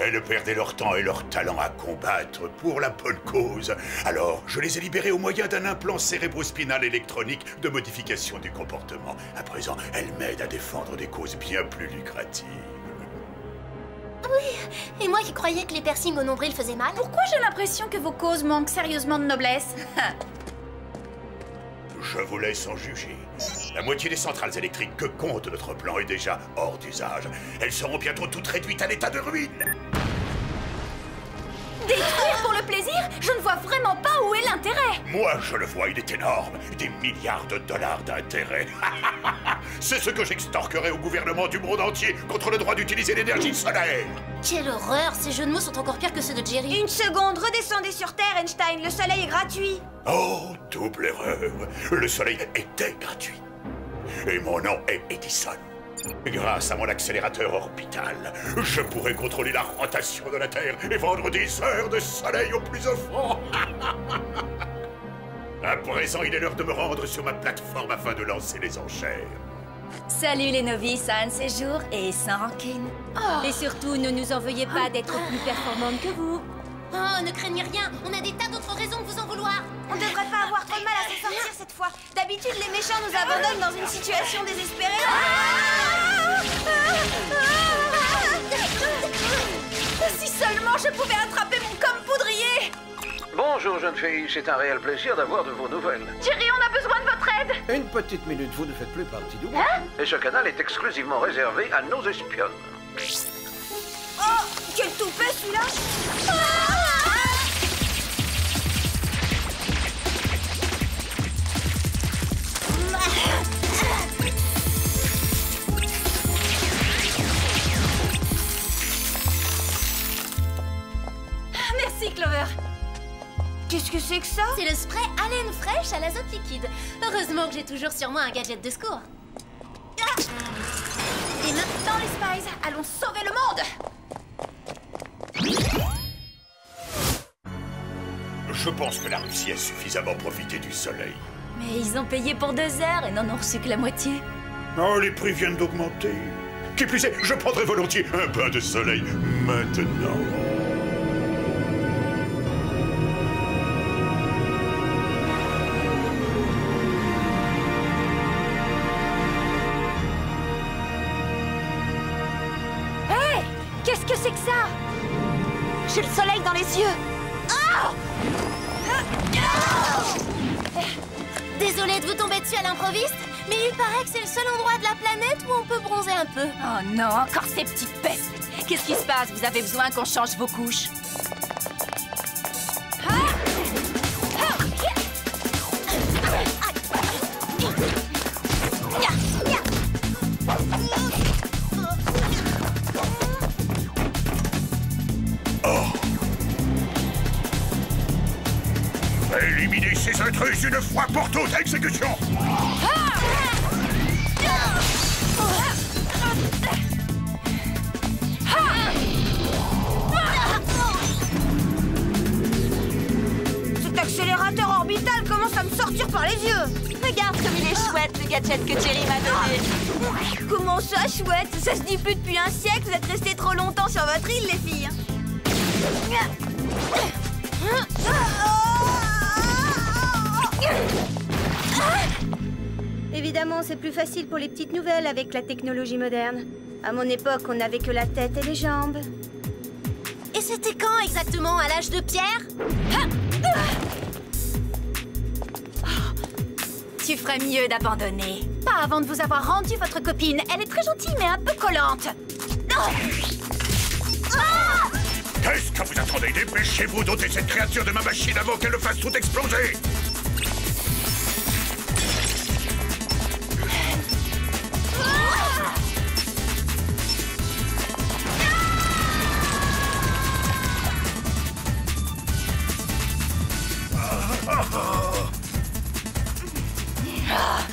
elles perdaient leur temps et leur talent à combattre pour la bonne cause. Alors, je les ai libérées au moyen d'un implant cérébrospinal électronique de modification du comportement. À présent, elles m'aident à défendre des causes bien plus lucratives. Oui, et moi qui croyais que les piercings au nombril faisaient mal. Pourquoi j'ai l'impression que vos causes manquent sérieusement de noblesse? Je vous laisse en juger. La moitié des centrales électriques que compte notre plan est déjà hors d'usage. Elles seront bientôt toutes réduites à l'état de ruine. Détruire pour le plaisir? Je ne vois vraiment pas où est l'intérêt. Moi, je le vois, il est énorme. Des milliards de dollars d'intérêt. C'est ce que j'extorquerai au gouvernement du monde entier contre le droit d'utiliser l'énergie solaire. Quelle horreur, ces jeux de mots sont encore pires que ceux de Jerry. Une seconde, redescendez sur Terre, Einstein. Le soleil est gratuit. Oh, double erreur. Le soleil était gratuit. Et mon nom est Edison. Grâce à mon accélérateur orbital, je pourrais contrôler la rotation de la Terre et vendre des heures de soleil au plus offrant. À présent, il est l'heure de me rendre sur ma plateforme afin de lancer les enchères. Salut les novices à un de ces jours et sans rancune. Et surtout, ne nous en veuillez pas d'être plus performantes que vous. Oh, ne craignez rien, on a des tas d'autres raisons de vous en vouloir. On devrait pas avoir trop de mal à s'en sortir cette fois. D'habitude, les méchants nous abandonnent dans une situation désespérée. Si seulement je pouvais attraper mon comme poudrier. Bonjour, jeune fille. C'est un réel plaisir d'avoir de vos nouvelles. Jerry, on a besoin de votre aide. Une petite minute, vous ne faites plus partie du groupe. Et ce canal est exclusivement réservé à nos espionnes. Oh, quel toupet celui-là. Merci, Clover. Qu'est-ce que c'est que ça? C'est le spray haleine fraîche à l'azote liquide. Heureusement que j'ai toujours sur moi un gadget de secours. Et maintenant, les Spies, allons sauver le monde! Je pense que la Russie a suffisamment profité du soleil. Mais ils ont payé pour 2 heures et n'en ont reçu que la moitié. Oh, les prix viennent d'augmenter. Qui plus est, je prendrais volontiers un bain de soleil maintenant. Hé! Qu'est-ce que c'est que ça? J'ai le soleil dans les yeux. Oh! Désolée de vous tomber dessus à l'improviste, mais il paraît que c'est le seul endroit de la planète où on peut bronzer un peu. Oh non, encore ces petites pestes. Qu'est-ce qui se passe? Vous avez besoin qu'on change vos couches? Éliminez ces intrus une fois pour toutes, exécution! Cet accélérateur orbital commence à me sortir par les yeux. Regarde comme il est chouette, le gadget que Jerry m'a donné. Comment ça, chouette? Ça se dit plus depuis un siècle, vous êtes restés trop longtemps sur votre île, les filles. Évidemment, c'est plus facile pour les petites nouvelles avec la technologie moderne. À mon époque, on n'avait que la tête et les jambes. Et c'était quand exactement? À l'âge de pierre? Tu ferais mieux d'abandonner. Pas avant de vous avoir rendu votre copine. Elle est très gentille, mais un peu collante. Qu'est-ce que vous attendez? Dépêchez-vous d'ôter cette créature de ma machine avant qu'elle ne fasse tout exploser!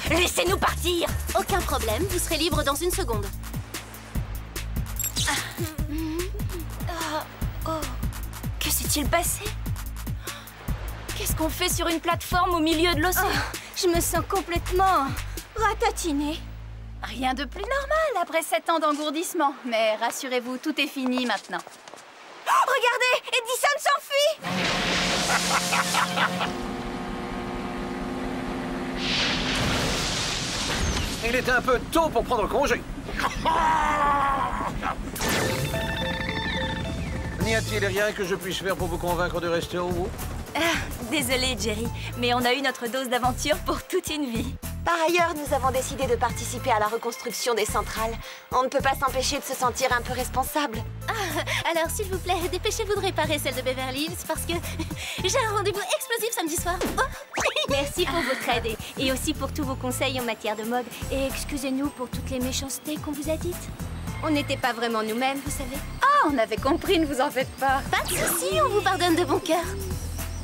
Laissez-nous partir! Aucun problème, vous serez libre dans une seconde. Que s'est-il passé? Qu'est-ce qu'on fait sur une plateforme au milieu de l'océan? Je me sens complètement ratatinée. Rien de plus normal après 7 ans d'engourdissement. Mais rassurez-vous, tout est fini maintenant. Oh, regardez, Edison s'enfuit. Il est un peu tôt pour prendre congé. N'y a-t-il rien que je puisse faire pour vous convaincre de rester au bout? Désolée, Jerry, mais on a eu notre dose d'aventure pour toute une vie. Par ailleurs, nous avons décidé de participer à la reconstruction des centrales. On ne peut pas s'empêcher de se sentir un peu responsable. Alors, s'il vous plaît, dépêchez-vous de réparer celle de Beverly Hills parce que j'ai un rendez-vous explosif samedi soir. Merci pour votre aide et aussi pour tous vos conseils en matière de mode. Et excusez-nous pour toutes les méchancetés qu'on vous a dites. On n'était pas vraiment nous-mêmes, vous savez. Ah, on avait compris, ne vous en faites pas. Pas de soucis, on vous pardonne de bon cœur.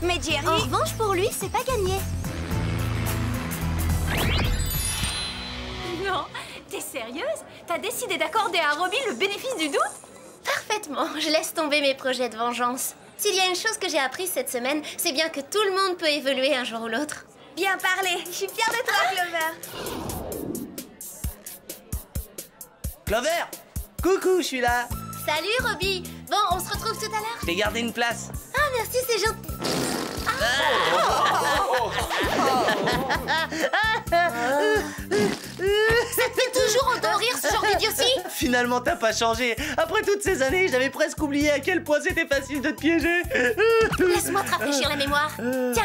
Mais Jerry... En revanche, pour lui, c'est pas gagné. Non, t'es sérieuse? T'as décidé d'accorder à Robbie le bénéfice du doute? Parfaitement, je laisse tomber mes projets de vengeance. S'il y a une chose que j'ai apprise cette semaine, c'est bien que tout le monde peut évoluer un jour ou l'autre. Bien parlé, je suis fière de toi, Clover. Clover! Coucou, je suis là! Salut, Robbie! Bon, on se retrouve tout à l'heure? Je t'ai gardé une place. Ah, merci, c'est gentil. Ça te fait toujours autant rire, ce genre d'idiotie? Finalement, t'as pas changé. Après toutes ces années, j'avais presque oublié à quel point c'était facile de te piéger. Laisse-moi te rafraîchir la mémoire. Tiens.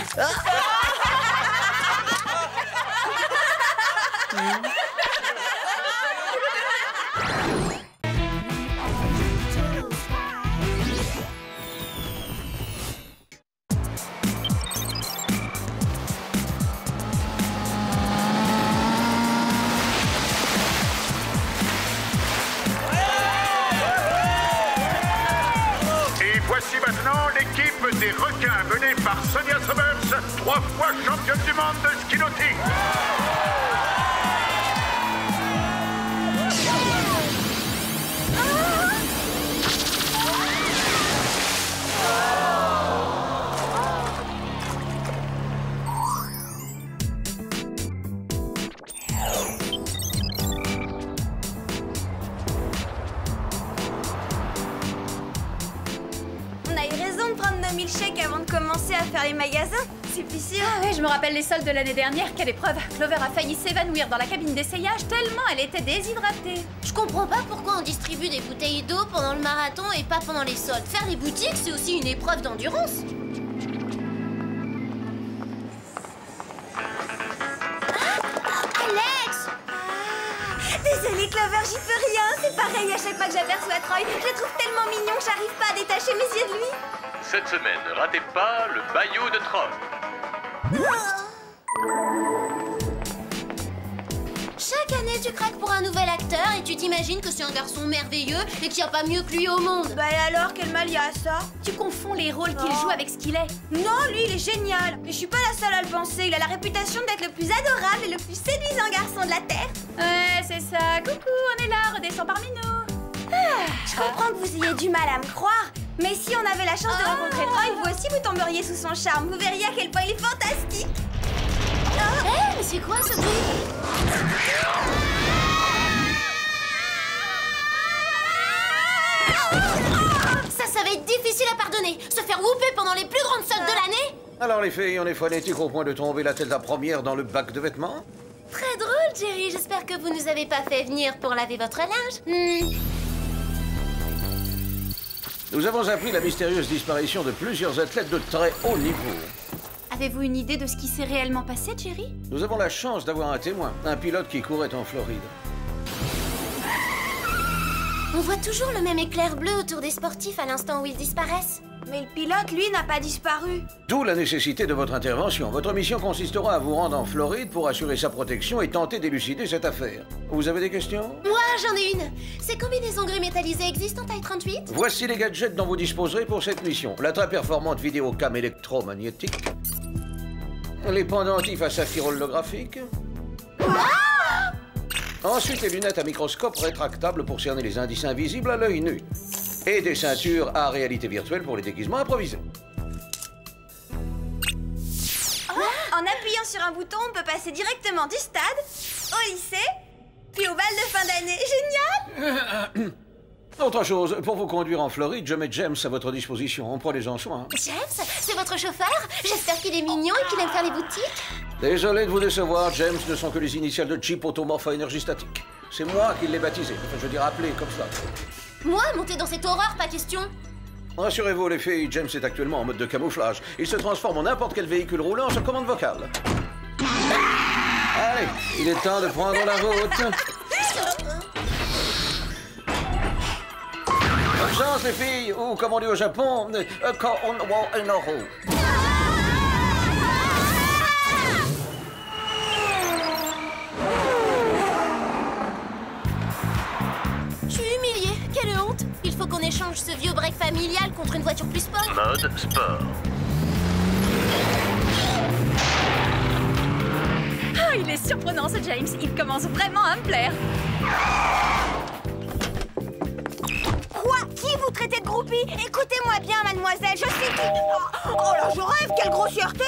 Et voici maintenant l'équipe des requins menés par Sonia Summers, 3 fois championne du monde de ski nautique. On a eu raison de prendre nos milkshakes avant de commencer à faire les magasins. C'est plus sûr. Ah ouais, je me rappelle les soldes de l'année dernière. Quelle épreuve! Clover a failli s'évanouir dans la cabine d'essayage tellement elle était déshydratée. Je comprends pas pourquoi on distribue des bouteilles d'eau pendant le marathon et pas pendant les soldes. Faire les boutiques, c'est aussi une épreuve d'endurance. Alex! Désolée Clover, j'y peux rien. C'est pareil à chaque fois que j'aperçois Troy. Je le trouve tellement mignon que j'arrive pas à détacher mes yeux de lui. Cette semaine, ne ratez pas le bayou de Troy. Chaque année, tu craques pour un nouvel acteur et tu t'imagines que c'est un garçon merveilleux et qu'il n'y a pas mieux que lui au monde. Bah et alors, quel mal y a à ça? Tu confonds les rôles qu'il joue avec ce qu'il est. Non, lui, il est génial. Et je suis pas la seule à le penser. Il a la réputation d'être le plus adorable et le plus séduisant garçon de la Terre. Ouais, c'est ça. Coucou, on est là, redescends parmi nous. Je comprends que vous ayez du mal à me croire. Mais si on avait la chance de rencontrer Troy, vous aussi vous tomberiez sous son charme. Vous verriez à quel point il est fantastique. Hé, mais c'est quoi ce bruit? Ça va être difficile à pardonner. Se faire whooper pendant les plus grandes soldes de l'année. Alors les filles, on est frénétiques au point de tomber la tête la première dans le bac de vêtements? Très drôle, Jerry. J'espère que vous nous avez pas fait venir pour laver votre linge. Nous avons appris la mystérieuse disparition de plusieurs athlètes de très haut niveau. Avez-vous une idée de ce qui s'est réellement passé, Jerry? Nous avons la chance d'avoir un témoin, un pilote qui courait en Floride. On voit toujours le même éclair bleu autour des sportifs à l'instant où ils disparaissent. Mais le pilote, lui, n'a pas disparu. D'où la nécessité de votre intervention. Votre mission consistera à vous rendre en Floride pour assurer sa protection et tenter d'élucider cette affaire. Vous avez des questions? Moi, j'en ai une. Ces combinaisons gris métallisées existent en taille 38? Voici les gadgets dont vous disposerez pour cette mission. La très performante vidéocam électromagnétique. Les pendentifs à saphir holographique. Ensuite, les lunettes à microscope rétractables pour cerner les indices invisibles à l'œil nu. Et des ceintures à réalité virtuelle pour les déguisements improvisés. En appuyant sur un bouton, on peut passer directement du stade au lycée, puis au bal de fin d'année. Génial! Autre chose, pour vous conduire en Floride, je mets James à votre disposition. On prenez en soin. James, c'est votre chauffeur? J'espère qu'il est mignon et qu'il aime faire les boutiques. Désolé de vous décevoir, James ne sont que les initiales de Chip Automorph à énergie statique. C'est moi qui l'ai baptisé, enfin je veux dire appelé comme ça. Moi, monter dans cette horreur, pas question. Rassurez-vous les filles, James est actuellement en mode de camouflage. Il se transforme en n'importe quel véhicule roulant sur commande vocale. Allez, il est temps de prendre la route. Bonne chance les filles, ou comme on dit au Japon, Je suis humiliée, quelle honte. Il faut qu'on échange ce vieux break familial contre une voiture plus sport. Mode sport. Ah, il est surprenant ce James. Il commence vraiment à me plaire. Quoi? Qui vous traitez de groupie? Écoutez-moi bien, mademoiselle, je sais qui... Oh là, je rêve, quelle grossièreté!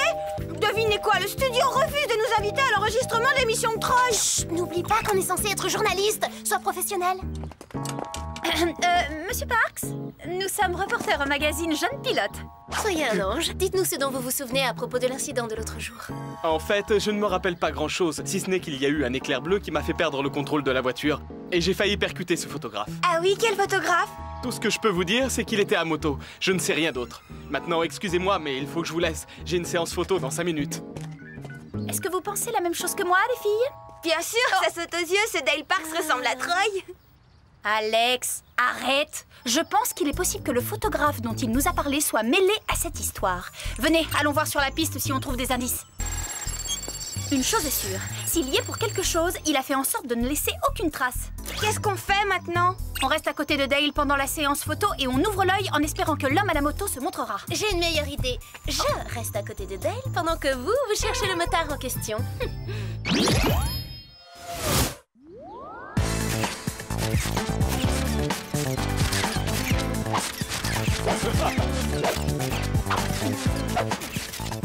Devinez quoi, le studio refuse de nous inviter à l'enregistrement de l'émission de Troy. Chut, n'oublie pas qu'on est censé être journaliste. Sois professionnel. Monsieur Parks, nous sommes reporters au magazine Jeune Pilote. Soyez un ange. Dites-nous ce dont vous vous souvenez à propos de l'incident de l'autre jour. En fait, je ne me rappelle pas grand-chose, si ce n'est qu'il y a eu un éclair bleu qui m'a fait perdre le contrôle de la voiture. Et j'ai failli percuter ce photographe. Ah oui, quel photographe? Tout ce que je peux vous dire, c'est qu'il était à moto. Je ne sais rien d'autre. Maintenant, excusez-moi, mais il faut que je vous laisse. J'ai une séance photo dans 5 minutes. Est-ce que vous pensez la même chose que moi, les filles? Bien sûr, ça saute aux yeux, ce Dale Parks ressemble à Troy. Alex, arrête! Je pense qu'il est possible que le photographe dont il nous a parlé soit mêlé à cette histoire. Venez, allons voir sur la piste si on trouve des indices. Une chose est sûre, s'il y est pour quelque chose, il a fait en sorte de ne laisser aucune trace. Qu'est-ce qu'on fait maintenant? On reste à côté de Dale pendant la séance photo et on ouvre l'œil en espérant que l'homme à la moto se montrera. J'ai une meilleure idée. Je reste à côté de Dale pendant que vous cherchez le motard en question.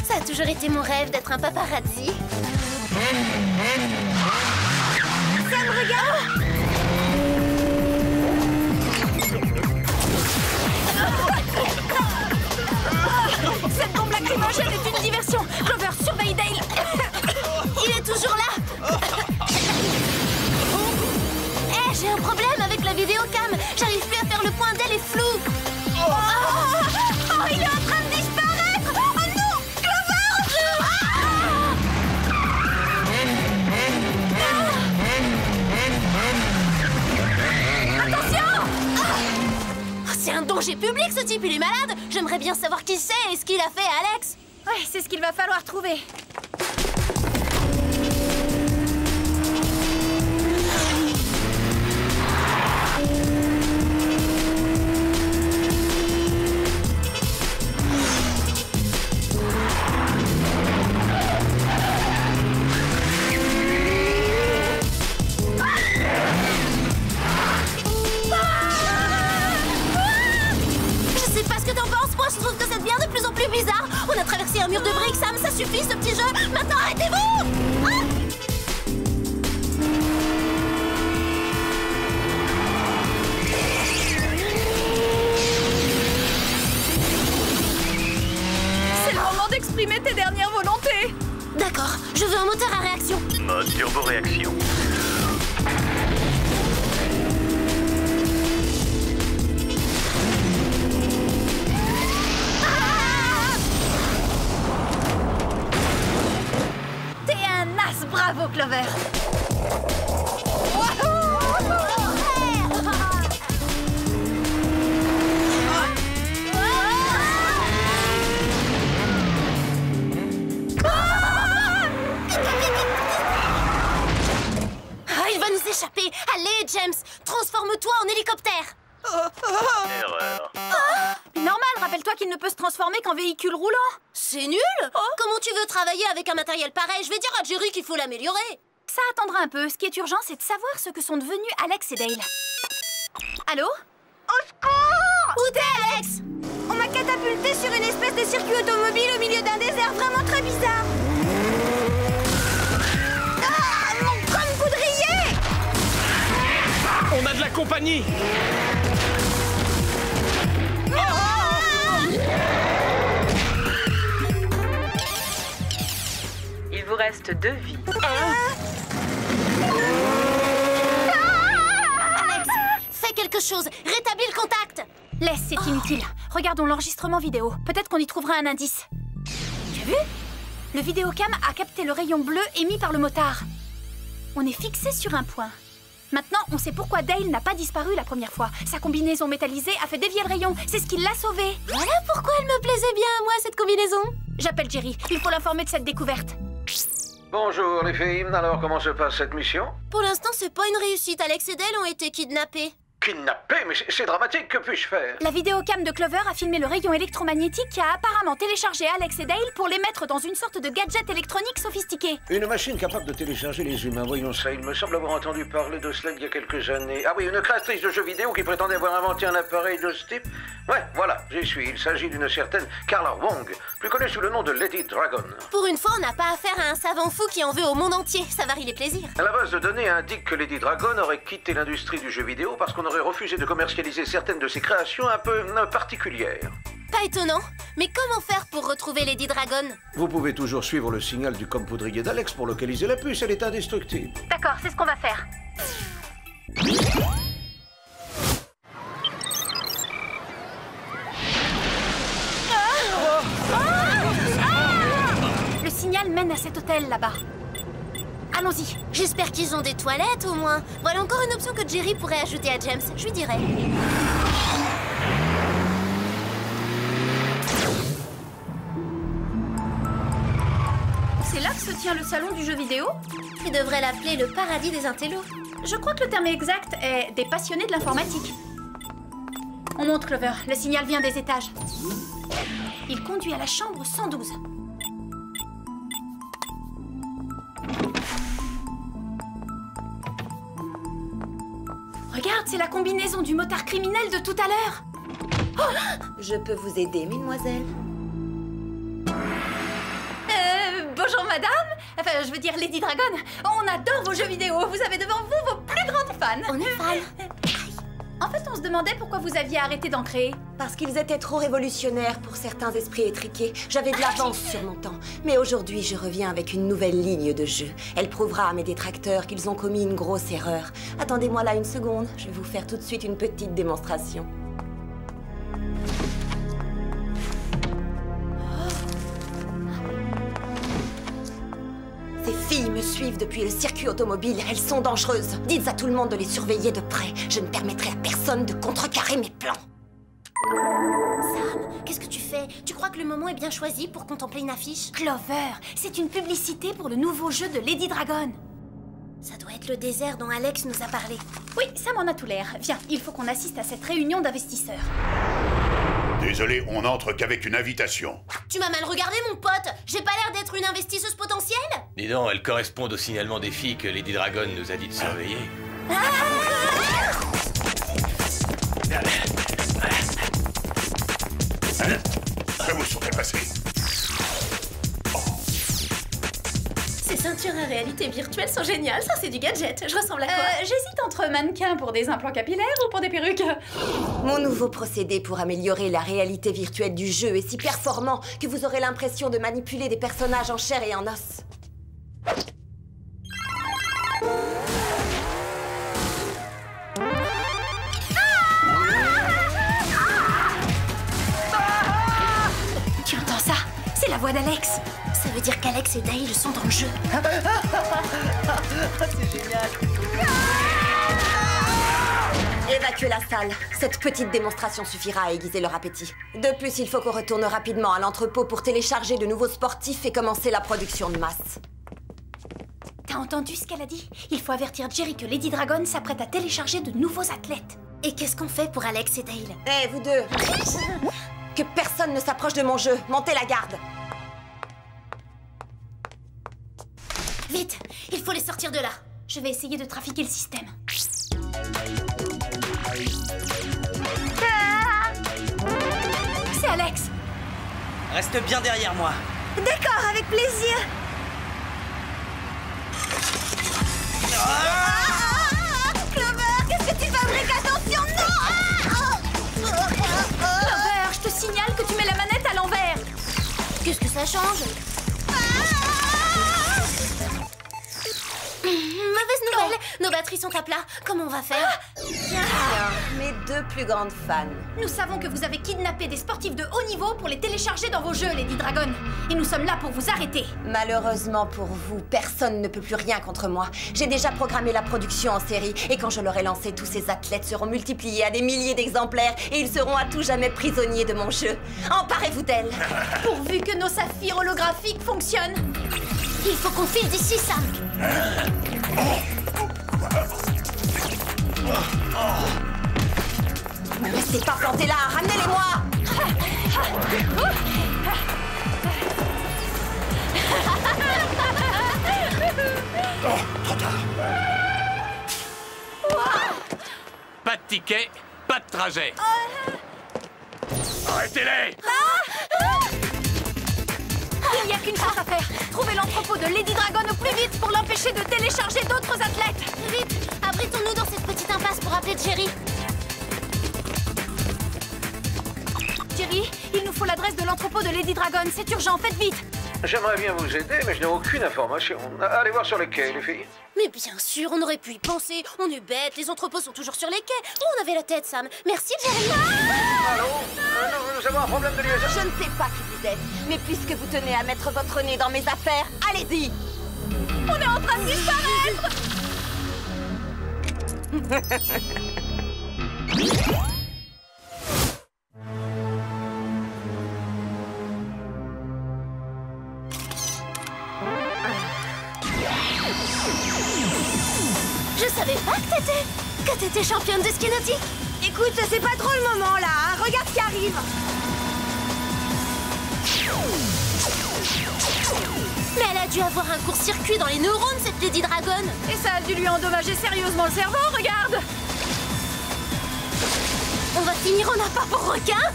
Ça a toujours été mon rêve d'être un paparazzi. Ça me regarde! Cette bombe lacrymogène est une diversion. Clover, surveille Dale. Il est toujours là. J'ai un problème avec la vidéocam. J'arrive plus à faire le point d'elle est flou. Oh, il est en train de disparaître! Oh non! Clover! Attention! C'est un danger public ce type, il est malade. J'aimerais bien savoir qui c'est et ce qu'il a fait à Alex. Ouais, c'est ce qu'il va falloir trouver. Je trouve que ça devient de plus en plus bizarre. On a traversé un mur de briques, Sam, ça suffit ce petit jeu. Maintenant, arrêtez-vous! C'est le moment d'exprimer tes dernières volontés. D'accord, je veux un moteur à réaction. Mode turbo-réaction. Bravo, Clover. Il va nous échapper. Allez, James, transforme-toi en hélicoptère. Erreur. Normal, rappelle-toi qu'il ne peut se transformer qu'en véhicule roulant. C'est nul. Comment tu veux travailler avec un matériel pareil? Je vais dire à Jerry qu'il faut l'améliorer. Ça attendra un peu. Ce qui est urgent, c'est de savoir ce que sont devenus Alex et Dale. Allô? Au secours! Où t'es, Alex? On m'a catapulté sur une espèce de circuit automobile au milieu d'un désert vraiment très bizarre. Ah, mon crâne poudrier! On a de la compagnie! Il vous reste 2 vies. Alex, fais quelque chose. Rétablis le contact. Laisse, c'est inutile. Regardons l'enregistrement vidéo. Peut-être qu'on y trouvera un indice. Tu as vu? Le vidéocam a capté le rayon bleu émis par le motard. On est fixé sur un point. Maintenant, on sait pourquoi Dale n'a pas disparu la première fois. Sa combinaison métallisée a fait dévier le rayon. C'est ce qui l'a sauvé. Voilà pourquoi elle me plaisait bien, moi, cette combinaison. J'appelle Jerry. Il faut l'informer de cette découverte. Bonjour les filles, alors comment se passe cette mission? Pour l'instant, c'est pas une réussite. Alex et Dale ont été kidnappés. Kidnappé? Mais c'est dramatique, que puis-je faire? La vidéocam de Clover a filmé le rayon électromagnétique qui a apparemment téléchargé Alex et Dale pour les mettre dans une sorte de gadget électronique sophistiqué. Une machine capable de télécharger les humains, voyons ça. Il me semble avoir entendu parler de cela il y a quelques années. Ah oui, une créatrice de jeux vidéo qui prétendait avoir inventé un appareil de ce type. Ouais, voilà, j'y suis. Il s'agit d'une certaine Carla Wong, plus connue sous le nom de Lady Dragon. Pour une fois, on n'a pas affaire à un savant fou qui en veut au monde entier. Ça varie les plaisirs. La base de données indique que Lady Dragon aurait quitté l'industrie du jeu vidéo parce qu'on aurait refusé de commercialiser certaines de ses créations un peu particulières. Pas étonnant. Mais comment faire pour retrouver Lady Dragon? Vous pouvez toujours suivre le signal du com poudrier d'Alex pour localiser la puce. Elle est indestructible. D'accord, c'est ce qu'on va faire. Le signal mène à cet hôtel là-bas. Allons-y. J'espère qu'ils ont des toilettes au moins. Voilà encore une option que Jerry pourrait ajouter à James. Je lui dirai. C'est là que se tient le salon du jeu vidéo? Tu devrais l'appeler le paradis des intellos. Je crois que le terme exact est des passionnés de l'informatique. On monte, Clover. Le signal vient des étages. Il conduit à la chambre 112. Regarde, c'est la combinaison du motard criminel de tout à l'heure. Je peux vous aider, mesdemoiselles? Bonjour madame. Enfin, je veux dire Lady Dragon. On adore vos jeux vidéo. Vous avez devant vous vos plus grandes fans. On est fans. En fait, on se demandait pourquoi vous aviez arrêté d'en créer. Parce qu'ils étaient trop révolutionnaires pour certains esprits étriqués. J'avais de l'avance sur mon temps. Mais aujourd'hui, je reviens avec une nouvelle ligne de jeu. Elle prouvera à mes détracteurs qu'ils ont commis une grosse erreur. Attendez-moi là une seconde. Je vais vous faire tout de suite une petite démonstration. Ces filles me suivent depuis le circuit automobile. Elles sont dangereuses. Dites à tout le monde de les surveiller de près. Je ne permettrai à personne de contrecarrer mes plans. Sam, qu'est-ce que tu fais? Tu crois que le moment est bien choisi pour contempler une affiche? Clover, c'est une publicité pour le nouveau jeu de Lady Dragon. Ça doit être le désert dont Alex nous a parlé. Oui, ça m'en a tout l'air. Viens, il faut qu'on assiste à cette réunion d'investisseurs. Désolé, on n'entre qu'avec une invitation. Tu m'as mal regardé, mon pote. J'ai pas l'air d'être une investisseuse potentielle? Dis donc, elles correspondent au signalement des filles que Lady Dragon nous a dit de surveiller. Que vous sont-elles passées? Ces ceintures à réalité virtuelle sont géniales. Ça, c'est du gadget. Je ressemble à quoi? J'hésite entre mannequins pour des implants capillaires ou pour des perruques. Mon nouveau procédé pour améliorer la réalité virtuelle du jeu est si performant que vous aurez l'impression de manipuler des personnages en chair et en os. Tu entends ça? C'est la voix d'Alex. Ça veut dire qu'Alex et Dale sont dans le jeu. C'est génial. Évacuez la salle. Cette petite démonstration suffira à aiguiser leur appétit. De plus, il faut qu'on retourne rapidement à l'entrepôt pour télécharger de nouveaux sportifs et commencer la production de masse. T'as entendu ce qu'elle a dit? Il faut avertir Jerry que Lady Dragon s'apprête à télécharger de nouveaux athlètes. Et qu'est-ce qu'on fait pour Alex et Dale? Eh, vous deux! Que personne ne s'approche de mon jeu. Montez la garde. Vite, il faut les sortir de là. Je vais essayer de trafiquer le système. C'est Alex. Reste bien derrière moi. D'accord, avec plaisir. Clover, qu'est-ce que tu fabriques? Attention, non! Clover, je te signale que tu mets la manette à l'envers. Qu'est-ce que ça change? Mauvaise nouvelle, nos batteries sont à plat. Comment on va faire? Mes deux plus grandes fans. Nous savons que vous avez kidnappé des sportifs de haut niveau pour les télécharger dans vos jeux, Lady Dragon. Et nous sommes là pour vous arrêter. Malheureusement pour vous, personne ne peut plus rien contre moi. J'ai déjà programmé la production en série. Et quand je l'aurai lancée, tous ces athlètes seront multipliés à des milliers d'exemplaires. Et ils seront à tout jamais prisonniers de mon jeu. Emparez-vous d'elle. Pourvu que nos saphirs holographiques fonctionnent. Il faut qu'on file d'ici, Sam. Ne restez pas plantés là, ramenez-les-moi. Oh, trop tard. Pas de ticket, pas de trajet. Arrêtez-les! Il n'y a qu'une chose à faire. Trouver l'entrepôt de Lady Dragon au plus vite pour l'empêcher de télécharger d'autres athlètes. Vite, abritons-nous dans cette petite impasse pour appeler Jerry. Jerry, il nous faut l'adresse de l'entrepôt de Lady Dragon. C'est urgent, faites vite. J'aimerais bien vous aider, mais je n'ai aucune information. Allez voir sur les quais, les filles. Mais bien sûr, on aurait pu y penser. On est bêtes, les entrepôts sont toujours sur les quais. Où on avait la tête, Sam? Merci, Jerry. Allô? Nous avons un problème de liaison. Je ne sais pas qui vous êtes, mais puisque vous tenez à mettre votre nez dans mes affaires, allez-y. On est en train de disparaître. Je Je savais pas que t'étais championne de ski nautique. Écoute, c'est pas trop le moment là, hein. Regarde ce qui arrive. Mais elle a dû avoir un court-circuit dans les neurones, cette Lady Dragon. Et ça a dû lui endommager sérieusement le cerveau, regarde. On va finir en appât pour requin.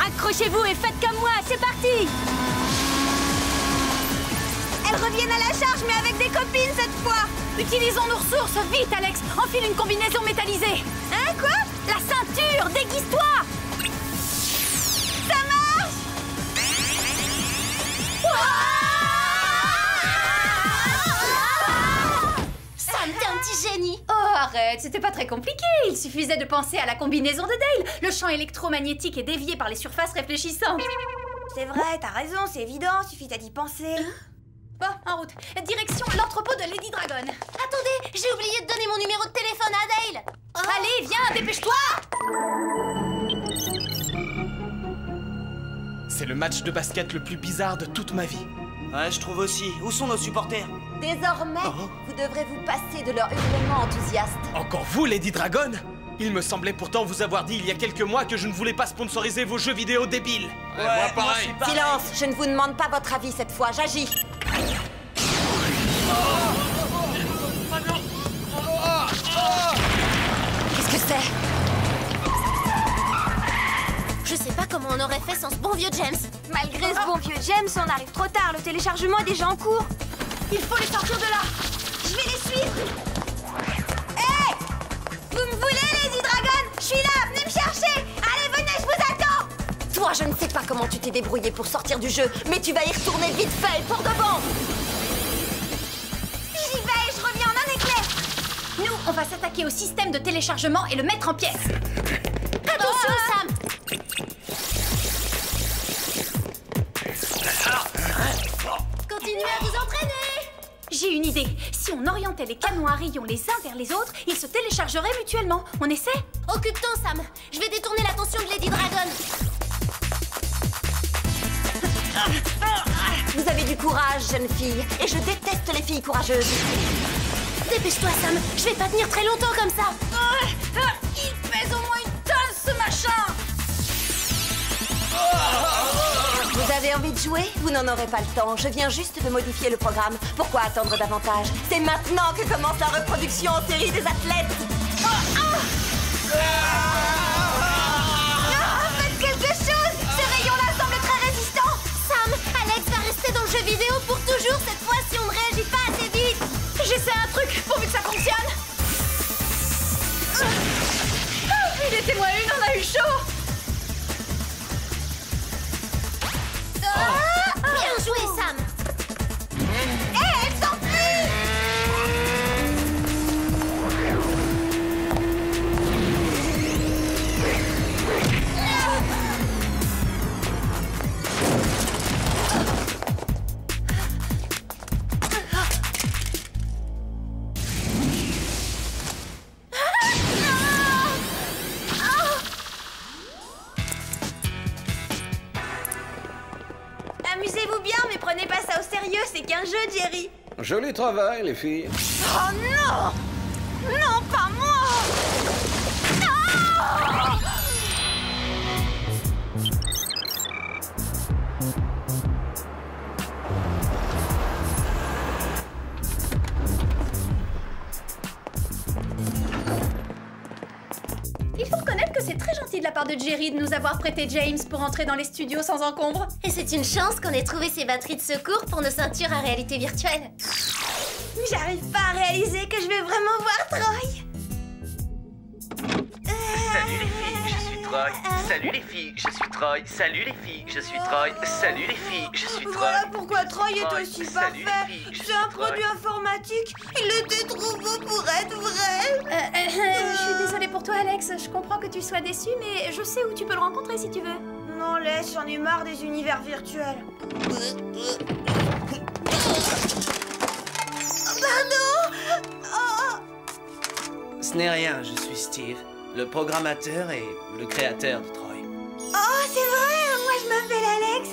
Accrochez-vous et faites comme moi, c'est parti. Elles reviennent à la charge, mais avec des copines cette fois. Utilisons nos ressources, vite Alex. Enfile une combinaison métallisée. Hein, quoi? La ceinture, déguise-toi. Ça marche. Sam, t'es un petit génie. Oh, arrête, c'était pas très compliqué. Il suffisait de penser à la combinaison de Dale. Le champ électromagnétique est dévié par les surfaces réfléchissantes. C'est vrai, t'as raison, c'est évident, suffit d'y penser. Bon, en route. Direction l'entrepôt de Lady Dragon. Attendez, j'ai oublié de donner mon numéro de téléphone à Dale. Allez, viens, dépêche-toi. C'est le match de basket le plus bizarre de toute ma vie. Ouais, je trouve aussi. Où sont nos supporters? Désormais, vous devrez vous passer de leur hurlement enthousiaste. Encore vous, Lady Dragon? Il me semblait pourtant vous avoir dit il y a quelques mois que je ne voulais pas sponsoriser vos jeux vidéo débiles. Ouais, moi pareil. Silence, je ne vous demande pas votre avis cette fois, j'agis. Qu'est-ce que c'est? Je sais pas comment on aurait fait sans ce bon vieux James. Malgré ce bon vieux James, on arrive trop tard, le téléchargement est déjà en cours. Il faut les sortir de là. Je vais les suivre. Hé! Vous me voulez, Lady Dragon? Je suis là, venez me chercher. Allez, venez, je vous attends. Toi, je ne sais pas comment tu t'es débrouillé pour sortir du jeu, mais tu vas y retourner vite fait, pour de bon. J'y vais, je reviens en un éclair. Nous, on va s'attaquer au système de téléchargement et le mettre en pièces. Attention, Sam. Continuez à vous entraîner. J'ai une idée. Si on orientait les canons à rayons les uns vers les autres, ils se téléchargeraient mutuellement. On essaie? Occupe-toi, Sam. Je vais détourner l'attention de Lady Dragon. Vous avez du courage, jeune fille, et je déteste les filles courageuses. Dépêche-toi, Sam. Je vais pas tenir très longtemps comme ça. Il pèse au moins une tonne, ce machin. Vous avez envie de jouer? Vous n'en aurez pas le temps. Je viens juste de modifier le programme. Pourquoi attendre davantage? C'est maintenant que commence la reproduction en série des athlètes. Faites quelque chose. Ces rayons-là semblent très résistants. Sam, Alex va rester dans le jeu vidéo pour toujours cette fois si on ne réagit pas assez vite. J'essaie un truc pourvu que ça fonctionne. Il était moins une, on a eu chaud. Bien joué, Sam. Elle s'enfuit. Amusez-vous bien, mais prenez pas ça au sérieux, c'est qu'un jeu, Jerry. Joli travail, les filles. Oh non! Non, pas moi! Non! Il faut reconnaître que c'est très gentil de la part de Jerry de nous avoir prêté James pour entrer dans les studios sans encombre. Et c'est une chance qu'on ait trouvé ces batteries de secours pour nos ceintures à réalité virtuelle. J'arrive pas à réaliser que je vais vraiment voir Troy. Salut les filles, je suis Troy. Salut les filles, je suis Troy. Salut les filles, je suis Troy. Salut les filles, je suis Troy. Voilà pourquoi Troy est aussi Salut les parfait. filles, je C'est suis un Troy. produit informatique. Il était trop beau pour être vrai. Je suis désolée pour toi, Alex. Je comprends que tu sois déçu, mais je sais où tu peux le rencontrer si tu veux. Non, laisse, j'en ai marre des univers virtuels. Pardon. Oh. Ce n'est rien, je suis Steve, le programmateur et le créateur de Troy. Oh, c'est vrai, moi je m'appelle Alex.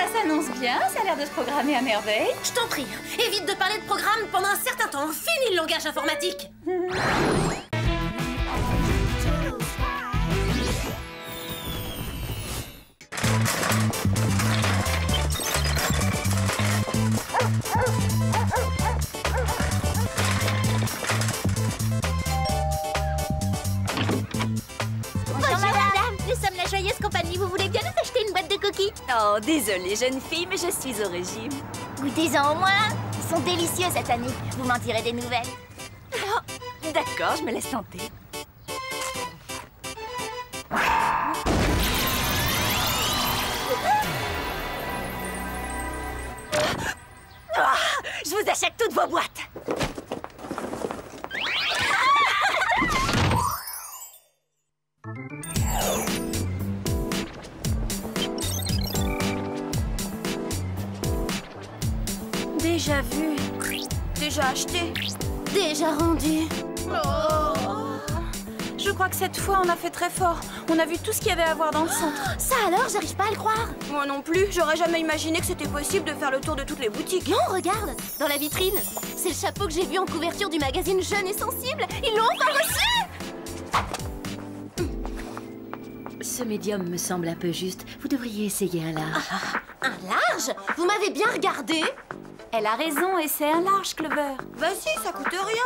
Ça s'annonce bien, ça a l'air de se programmer à merveille. Je t'en prie, évite de parler de programme pendant un certain temps. Fini le langage informatique. Bonjour madame, nous sommes la Joyeuse Compagnie. Vous voulez bien nous acheter une boîte de cookies? Oh, désolée jeune fille, mais je suis au régime. Goûtez-en au moins. Ils sont délicieux cette année. Vous m'en direz des nouvelles. Oh, d'accord, je me laisse tenter. Ah, je vous achète toutes vos boîtes. Déjà vu, déjà acheté, déjà rendu. Je crois que cette fois, on a fait très fort. On a vu tout ce qu'il y avait à voir dans le centre. Ça alors, j'arrive pas à le croire. Moi non plus, j'aurais jamais imaginé que c'était possible de faire le tour de toutes les boutiques. Non, regarde, dans la vitrine. C'est le chapeau que j'ai vu en couverture du magazine Jeune et Sensible. Ils l'ont enfin reçu. Ce médium me semble un peu juste. Vous devriez essayer un large. Un large? Vous m'avez bien regardé? Elle a raison et c'est un large, Clover. Vas-y, ça coûte rien.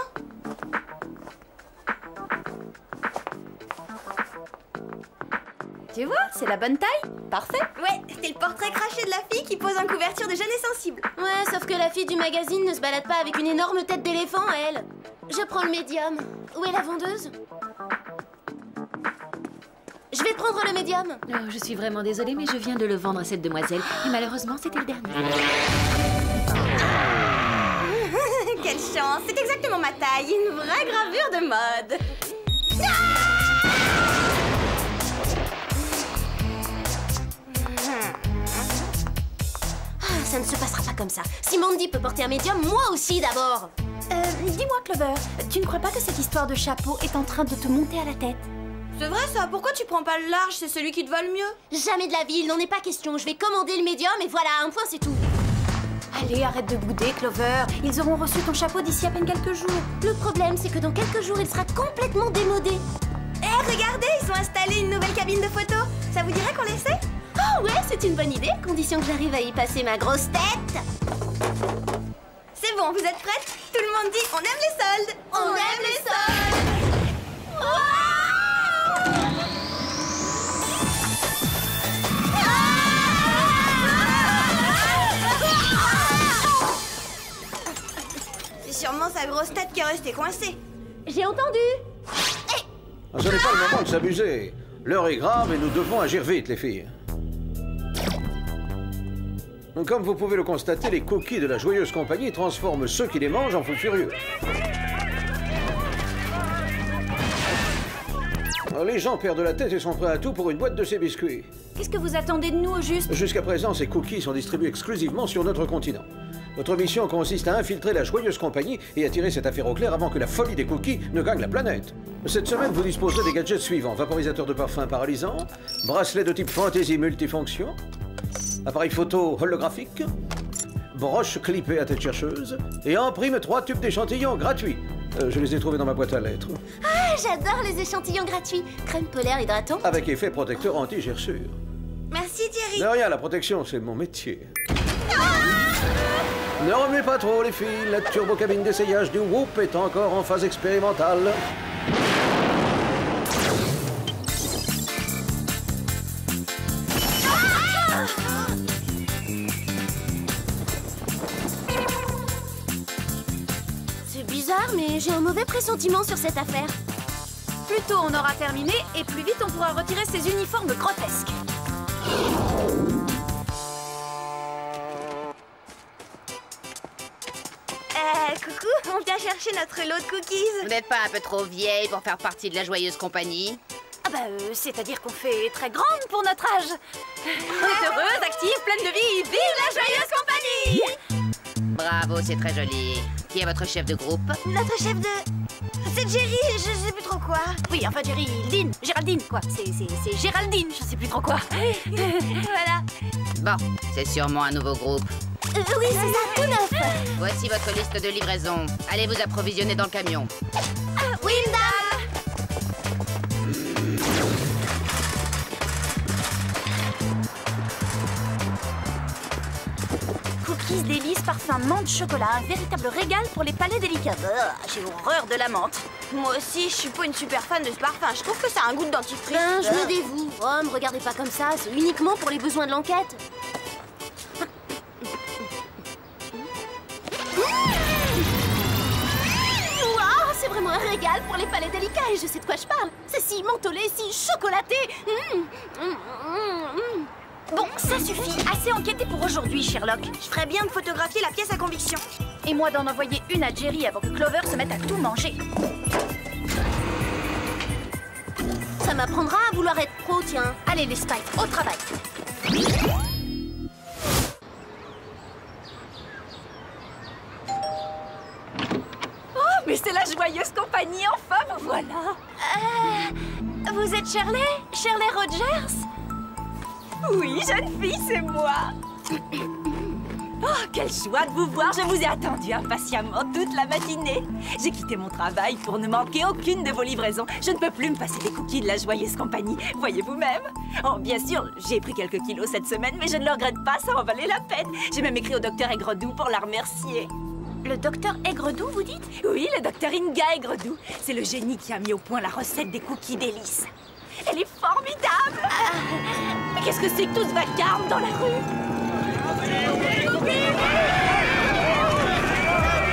Tu vois, c'est la bonne taille. Parfait. Ouais, c'est le portrait craché de la fille qui pose en couverture de Jeune et Sensible. Ouais, sauf que la fille du magazine ne se balade pas avec une énorme tête d'éléphant, elle. Je prends le médium. Où est la vendeuse? Je vais prendre le médium. Oh, je suis vraiment désolée, mais je viens de le vendre à cette demoiselle. Et malheureusement, c'était le dernier. Quelle chance, c'est exactement ma taille. Une vraie gravure de mode. Ça ne se passera pas comme ça. Si Mandy peut porter un médium, moi aussi d'abord. Dis-moi, Clover, tu ne crois pas que cette histoire de chapeau est en train de te monter à la tête? C'est vrai ça, pourquoi tu prends pas le large? C'est celui qui te va le mieux. Jamais de la vie, il n'en est pas question. Je vais commander le médium et voilà, un point c'est tout. Allez, arrête de bouder, Clover. Ils auront reçu ton chapeau d'ici à peine quelques jours. Le problème, c'est que dans quelques jours, il sera complètement démodé. Eh, regardez, ils ont installé une nouvelle cabine de photo. Ça vous dirait qu'on l'essaie? Oh ouais, c'est une bonne idée, condition que j'arrive à y passer ma grosse tête. C'est bon, vous êtes prêtes? Tout le monde dit on aime les soldes. On aime les soldes. C'est sûrement sa grosse tête qui est restée coincée. J'ai entendu. Ce n'est pas le moment de s'abuser. L'heure est grave et nous devons agir vite, les filles. Comme vous pouvez le constater, les cookies de la Joyeuse Compagnie transforment ceux qui les mangent en fous furieux. Les gens perdent la tête et sont prêts à tout pour une boîte de ces biscuits. Qu'est-ce que vous attendez de nous, au juste? Jusqu'à présent, ces cookies sont distribués exclusivement sur notre continent. Notre mission consiste à infiltrer la Joyeuse Compagnie et à tirer cette affaire au clair avant que la folie des cookies ne gagne la planète. Cette semaine, vous disposerez des gadgets suivants. Vaporisateur de parfum paralysant, bracelet de type fantaisie multifonction, appareil photo holographique, broche clippée à tête chercheuse et imprime 3 tubes d'échantillons gratuits. Je les ai trouvés dans ma boîte à lettres. Ah, j'adore les échantillons gratuits. Crème polaire hydratant. Avec effet protecteur anti-gerçure. Merci Thierry. De rien, la protection, c'est mon métier. Ne remuez pas trop, les filles. La turbocabine d'essayage du Whoop est encore en phase expérimentale. C'est bizarre, mais j'ai un mauvais pressentiment sur cette affaire. Plus tôt on aura terminé, et plus vite on pourra retirer ces uniformes grotesques. Coucou, on vient chercher notre lot de cookies. Vous n'êtes pas un peu trop vieille pour faire partie de la Joyeuse Compagnie? Ah bah, c'est-à-dire qu'on fait très grande pour notre âge. On est heureuse, active, pleine de vie. Vive la Joyeuse Compagnie! Bravo, c'est très joli. Qui est votre chef de groupe? Notre chef de... C'est c'est Jerry, je sais plus trop quoi. Oui, enfin Géraldine, quoi. C'est Géraldine, je sais plus trop quoi. Voilà. Bon, c'est sûrement un nouveau groupe. Oui, c'est ça, tout neuf. Voici votre liste de livraison. Allez vous approvisionner dans le camion. Oui, madame. Cookies délices parfum menthe chocolat, un véritable régal pour les palais délicats. J'ai horreur de la menthe. Moi aussi, je suis pas une super fan de ce parfum. Je trouve que ça a un goût de dentifrice. Ben, je me dévoue. Oh, me regardez pas comme ça, c'est uniquement pour les besoins de l'enquête. Waouh, c'est vraiment un régal pour les palais délicats et je sais de quoi je parle. C'est si mentholé, si chocolaté. Bon, ça suffit. Assez enquêté pour aujourd'hui, Sherlock. Je ferais bien de photographier la pièce à conviction. Et moi d'en envoyer une à Jerry avant que Clover se mette à tout manger. Ça m'apprendra à vouloir être pro, tiens. Allez les Spikes, au travail. Oh, mais c'est la joyeuse compagnie, enfin, vous voilà. Vous êtes Shirley? Shirley Rogers? Oui, jeune fille, c'est moi. Oh, quelle joie de vous voir. Je vous ai attendu impatiemment toute la matinée. J'ai quitté mon travail pour ne manquer aucune de vos livraisons. Je ne peux plus me passer des cookies de la joyeuse compagnie. Voyez vous-même. Oh, bien sûr, j'ai pris quelques kilos cette semaine, mais je ne le regrette pas, ça en valait la peine. J'ai même écrit au docteur Aigredoux pour la remercier. Le docteur Aigredoux, vous dites? Oui, le docteur Inga Aigredoux. C'est le génie qui a mis au point la recette des cookies délices. Elle est formidable. Mais qu'est-ce que c'est que tout ce vacarme dans la rue?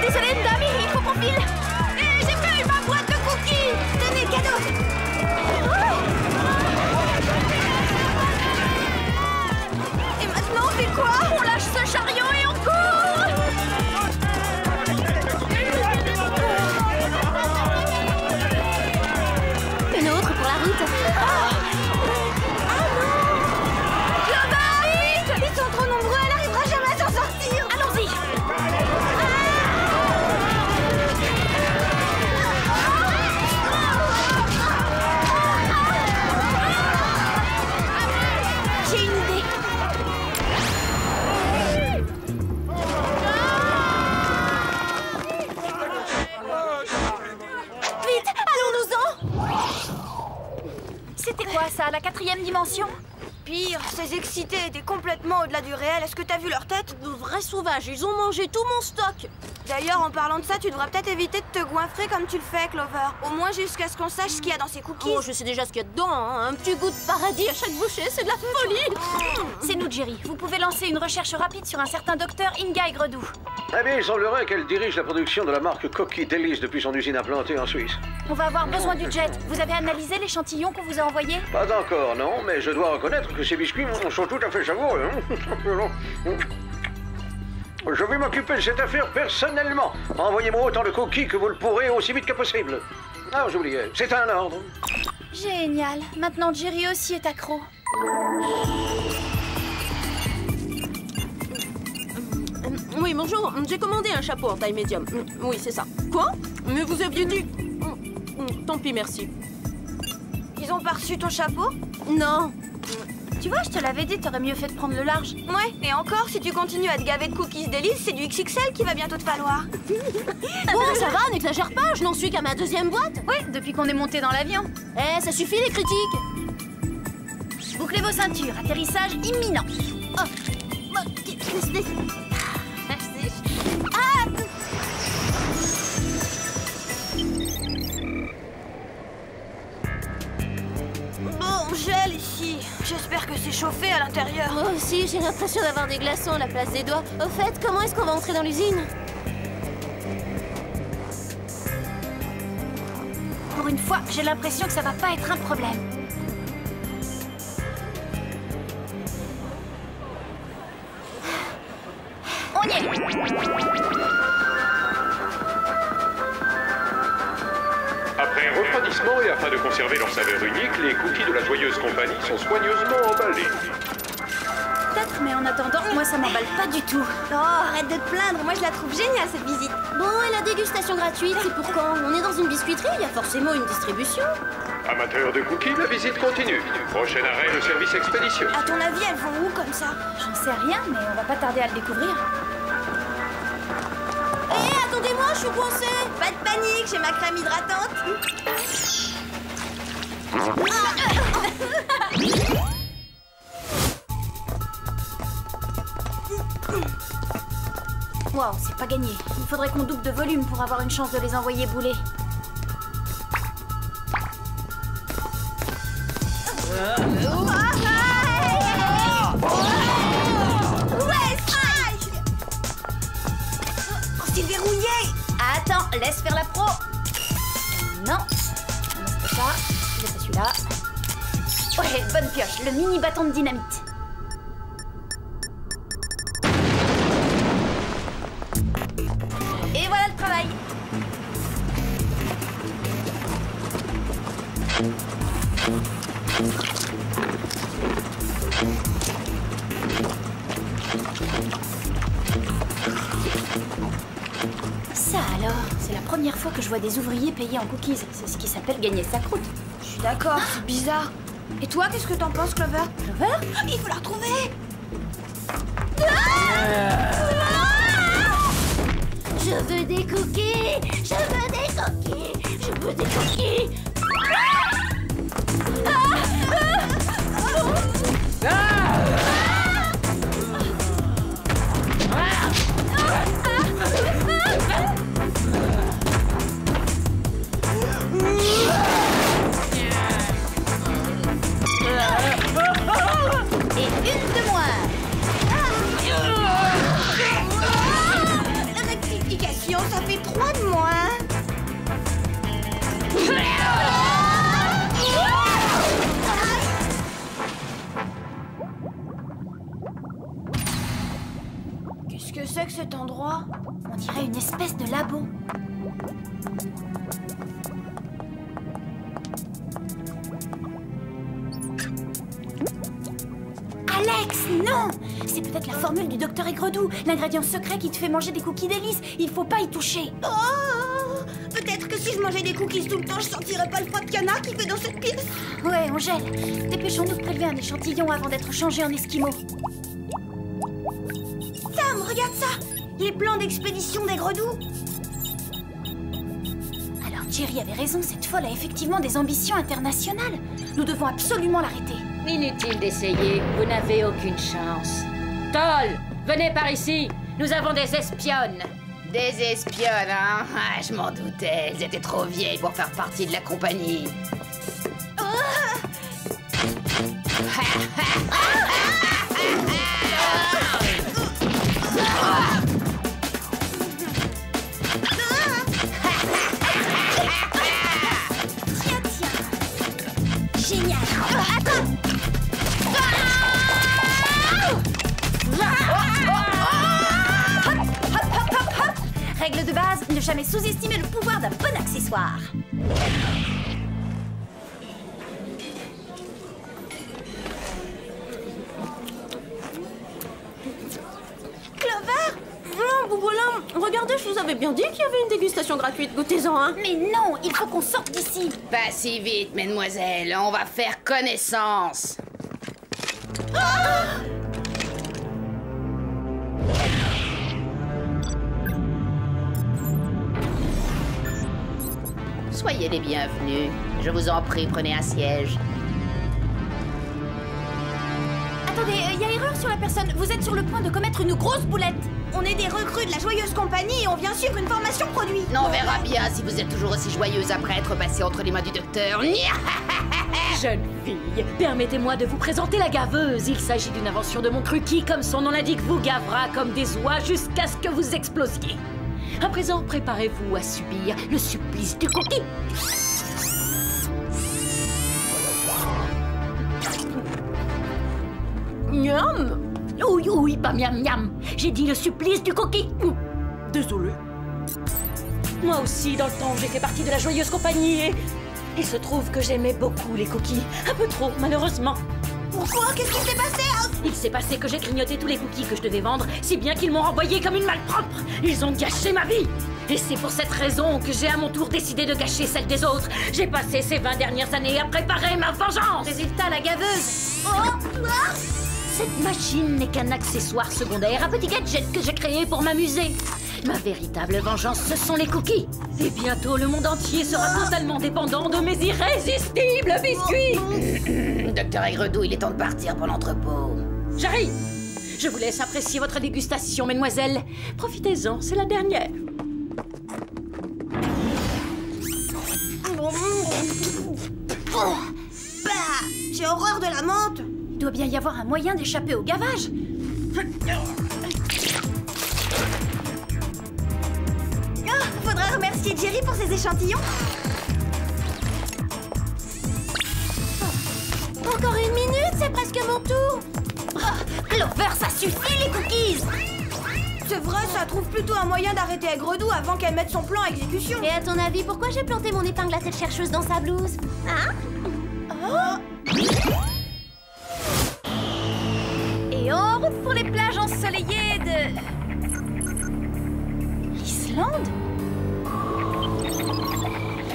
Désolée, Dami, il faut qu'on file. J'ai perdu ma boîte de cookies. Tenez, cadeau. Et maintenant, on fait quoi? On lâche ce chariot et on court. Une autre pour la route. Ils sont trop nombreux, elle n'arrivera jamais à s'en sortir. Allons-y. J'ai une idée. Vite, allons-nous-en. C'était quoi ça, la 4e dimension? Pire, ces excités étaient complètement au-delà du réel. Est-ce que t'as vu leur tête? De vrais sauvages, ils ont mangé tout mon stock. D'ailleurs, en parlant de ça, tu devrais peut-être éviter de te goinfrer comme tu le fais, Clover. Au moins jusqu'à ce qu'on sache ce qu'il y a dans ces cookies. Oh, je sais déjà ce qu'il y a dedans, hein. Un petit goût de paradis à chaque bouchée, c'est de la folie. C'est nous, Jerry. Vous pouvez lancer une recherche rapide sur un certain docteur Inga Aigredoux. Eh bien, il semblerait qu'elle dirige la production de la marque Cookie Délice depuis son usine implantée en Suisse. On va avoir besoin du jet. Vous avez analysé l'échantillon qu'on vous a envoyé? Pas encore, non, mais je dois reconnaître que ces biscuits sont tout à fait savoureux. Je vais m'occuper de cette affaire personnellement. Envoyez-moi autant de cookies que vous le pourrez aussi vite que possible. Ah, j'oubliais, c'est un ordre. Génial. Maintenant, Jerry aussi est accro. Oui, bonjour. J'ai commandé un chapeau en taille médium. Oui, c'est ça. Quoi? Mais vous aviez dit... Tant pis, merci. Ils ont pas reçu ton chapeau? Non. Tu vois, je te l'avais dit, t'aurais mieux fait de prendre le large. Ouais, et encore, si tu continues à te gaver de cookies délices, c'est du XXL qui va bientôt te falloir. Bon, ça va, n'exagère pas, je n'en suis qu'à ma 2e boîte. Ouais, depuis qu'on est monté dans l'avion. Eh, ça suffit les critiques. Bouclez vos ceintures, atterrissage imminent. Oh. Ah. Bon, gèle ici. J'espère que c'est chauffé à l'intérieur. Moi aussi, j'ai l'impression d'avoir des glaçons à la place des doigts. Au fait, comment est-ce qu'on va entrer dans l'usine? Pour une fois, j'ai l'impression que ça va pas être un problème. On y est. Après refroidissement et afin de conserver leur saveur unique, les cookies de la joyeuse compagnie sont soigneusement emballés. peut-être, mais en attendant, moi ça m'emballe pas du tout. Oh, arrête de te plaindre, moi je la trouve géniale cette visite. Bon, et la dégustation gratuite, c'est pour quand? On est dans une biscuiterie, il y a forcément une distribution. Amateurs de cookies, la visite continue. Prochain arrêt, le service expédition. À ton avis, elles vont où comme ça? J'en sais rien, mais on va pas tarder à le découvrir. Hé, attendez-moi, je suis coincée. Pas de panique, j'ai ma crème hydratante. Wow, c'est pas gagné. Il faudrait qu'on double de volume pour avoir une chance de les envoyer bouler. Ouais, strike! Oh, c'est verrouillé! Attends, laisse faire la pro. Non. C'est ça. C'est pas celui-là. Ouais, bonne pioche. Le mini bâton de dynamite. Et voilà le travail. Ça alors, c'est la première fois que je vois des ouvriers payés en cookies. C'est ce qui s'appelle gagner sa croûte. Je suis d'accord, c'est bizarre. Et toi, qu'est-ce que t'en penses, Clover? Clover? Il faut la retrouver! Je veux des cookies! Je veux des cookies! Je veux des cookies! Et une de moins. Rectification, ça fait 3 de moins. Qu'est-ce que c'est que cet endroit? On dirait une espèce de labo. Alex, non! C'est peut-être la formule du docteur Aigredou, l'ingrédient secret qui te fait manger des cookies délices. Il faut pas y toucher. Oh! Peut-être que si je mangeais des cookies tout le temps, je sentirais pas le froid de canard qui fait dans cette pièce. Ouais, on gèle. Dépêchons-nous de prélever un échantillon avant d'être changé en esquimau. Sam, regarde ça! Les plans d'expédition d'Aigredou. Alors Jerry avait raison, cette folle a effectivement des ambitions internationales. Nous devons absolument l'arrêter. Inutile d'essayer, vous n'avez aucune chance. Toll, venez par ici, nous avons des espionnes. Des espionnes, hein? Ah, je m'en doutais, elles étaient trop vieilles pour faire partie de la compagnie. Génial! Attends! Règle de base, ne jamais sous-estimer le pouvoir d'un bon accessoire. Clover? Vous voilà. Regardez, je vous avais bien dit qu'il y avait une dégustation gratuite. Goûtez-en, hein. Mais non, il faut qu'on sorte d'ici. Pas si vite, mesdemoiselles, on va faire connaissance. Soyez les bienvenus. Je vous en prie, prenez un siège. Attendez, il y a erreur sur la personne. Vous êtes sur le point de commettre une grosse boulette. On est des recrues de la Joyeuse Compagnie et on vient suivre une formation produit. On verra bien si vous êtes toujours aussi joyeuse après être passée entre les mains du docteur. Jeune fille, permettez-moi de vous présenter la gaveuse. Il s'agit d'une invention de mon cru qui, comme son nom l'indique, vous gavera comme des oies jusqu'à ce que vous explosiez. À présent, préparez-vous à subir le supplice du cookie. Miam. Oui, oui, pas miam miam. J'ai dit le supplice du cookie. Désolé. Moi aussi, dans le temps, j'ai fait partie de la Joyeuse Compagnie et il se trouve que j'aimais beaucoup les cookies. Un peu trop, malheureusement. Pourquoi? Qu'est-ce qui s'est passé? Il s'est passé que j'ai grignoté tous les cookies que je devais vendre, si bien qu'ils m'ont renvoyé comme une malpropre. Ils ont gâché ma vie. Et c'est pour cette raison que j'ai à mon tour décidé de gâcher celle des autres. J'ai passé ces 20 dernières années à préparer ma vengeance. Résultat, la gaveuse. Cette machine n'est qu'un accessoire secondaire, un petit gadget que j'ai créé pour m'amuser. Ma véritable vengeance, ce sont les cookies. Et bientôt, le monde entier sera totalement dépendant de mes irrésistibles biscuits. Docteur Aigredou, il est temps de partir pour l'entrepôt. J'arrive. Je vous laisse apprécier votre dégustation, mesdemoiselles. Profitez-en, c'est la dernière. Bah, j'ai horreur de la menthe. Il doit bien y avoir un moyen d'échapper au gavage. Faudra remercier Jerry pour ses échantillons. Encore une minute, c'est presque mon tour. Clover, ça suffit les cookies. C'est vrai, ça trouve plutôt un moyen d'arrêter Aigredou avant qu'elle mette son plan à exécution. Et à ton avis, pourquoi j'ai planté mon épingle à cette chercheuse dans sa blouse? Hein? Et en route pour les plages ensoleillées de... l'Islande?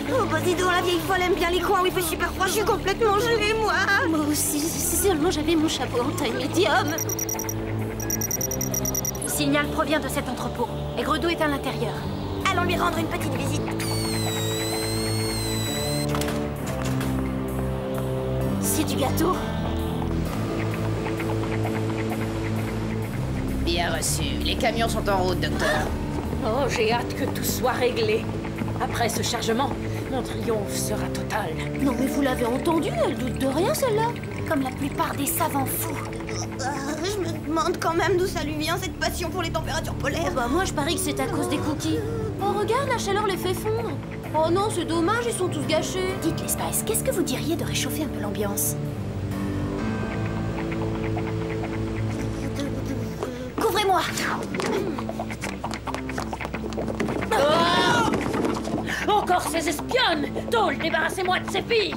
Oh bah dis donc, la vieille folle aime bien les coins où il fait super froid, je suis complètement gelée, moi. Moi aussi, si seulement j'avais mon chapeau en taille médium. Le signal provient de cet entrepôt. Aigredou est à l'intérieur. Allons lui rendre une petite visite. C'est du gâteau. Bien reçu. Les camions sont en route, docteur. Oh, j'ai hâte que tout soit réglé. Après ce chargement, mon triomphe sera total. Non mais vous l'avez entendu, elle doute de rien celle-là. Comme la plupart des savants fous. Je me demande quand même d'où ça lui vient, cette passion pour les températures polaires. Bah moi je parie que c'est à cause des cookies. Oh regarde, la chaleur les fait fondre. Oh non, c'est dommage, ils sont tous gâchés. Dites les Spice, qu'est-ce que vous diriez de réchauffer un peu l'ambiance? Couvrez-moi. Encore ces espionnes! Dole, débarrassez-moi de ces filles!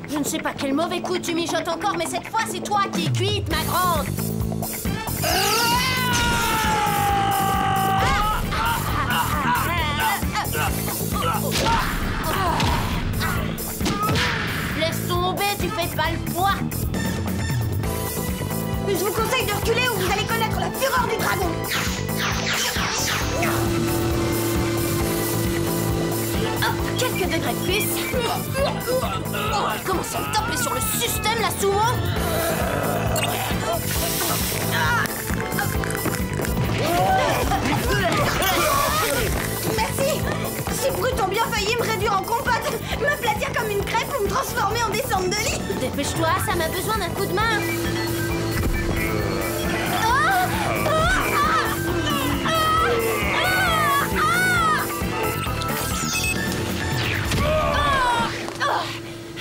Je ne sais pas quel mauvais coup tu mijotes encore, mais cette fois c'est toi qui es cuite, ma grande! Laisse tomber, tu fais pas le poids! Je vous conseille de reculer ou vous allez connaître la fureur du dragon. Quelques degrés de plus. Oh, elle commence à me taper sur le système, la sumo. Merci. Ces brutes ont bien failli me réduire en compote, m'aplatir comme une crêpe ou me transformer en descente de lit. Dépêche-toi, ça m'a besoin d'un coup de main.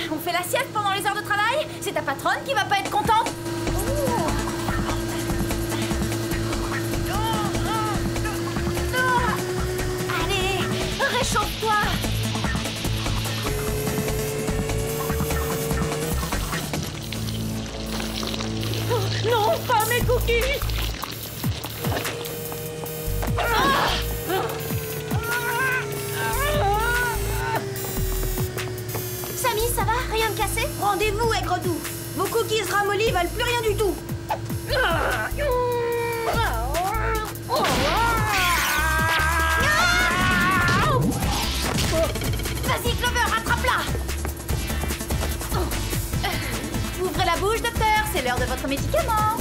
On fait la sieste pendant les heures de travail? C'est ta patronne qui va pas être contente? Allez, réchauffe-toi. Non, pas mes cookies! Samy, ça va? Rien de cassé? Rendez-vous, Aigredou. Vos cookies ramollis valent plus rien du tout. Vas-y, Clover, rattrape-la! Ouvrez la bouche, docteur, c'est l'heure de votre médicament.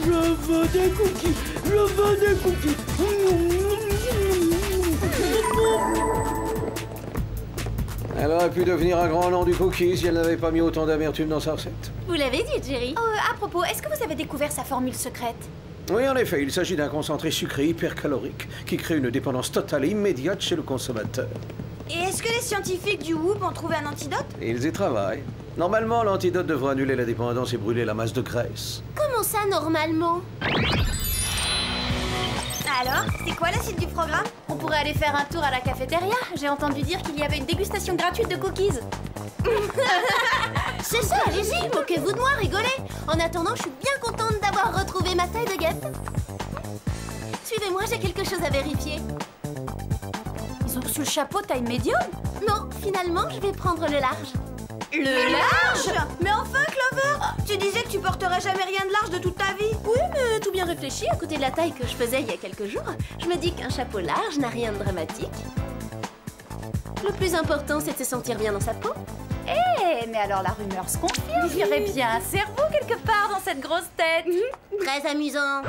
Je veux des cookies. Je veux des cookies. Elle aurait pu devenir un grand nom du cookie si elle n'avait pas mis autant d'amertume dans sa recette. Vous l'avez dit, Jerry. À propos, est-ce que vous avez découvert sa formule secrète? Oui, en effet, il s'agit d'un concentré sucré hypercalorique qui crée une dépendance totale et immédiate chez le consommateur. Et est-ce que les scientifiques du WHOOP ont trouvé un antidote? Ils y travaillent. Normalement, l'antidote devrait annuler la dépendance et brûler la masse de graisse. Comment Comment ça, normalement? Alors, c'est quoi la suite du programme? On pourrait aller faire un tour à la cafétéria. J'ai entendu dire qu'il y avait une dégustation gratuite de cookies. C'est ça, allez-y, moquez-vous de moi, rigolez. En attendant, je suis bien contente d'avoir retrouvé ma taille de guêpe. Suivez-moi, j'ai quelque chose à vérifier. Ils ont reçu le chapeau taille médium? Non, finalement, je vais prendre le large. Le large? Mais enfin, Clover, tu disais que tu porterais jamais rien de large de toute ta vie. Oui, mais tout bien réfléchi, à côté de la taille que je faisais il y a quelques jours, je me dis qu'un chapeau large n'a rien de dramatique. Le plus important, c'est de se sentir bien dans sa peau. Eh, mais alors la rumeur se confirme. Il y aurait bien un cerveau quelque part dans cette grosse tête. Très amusant.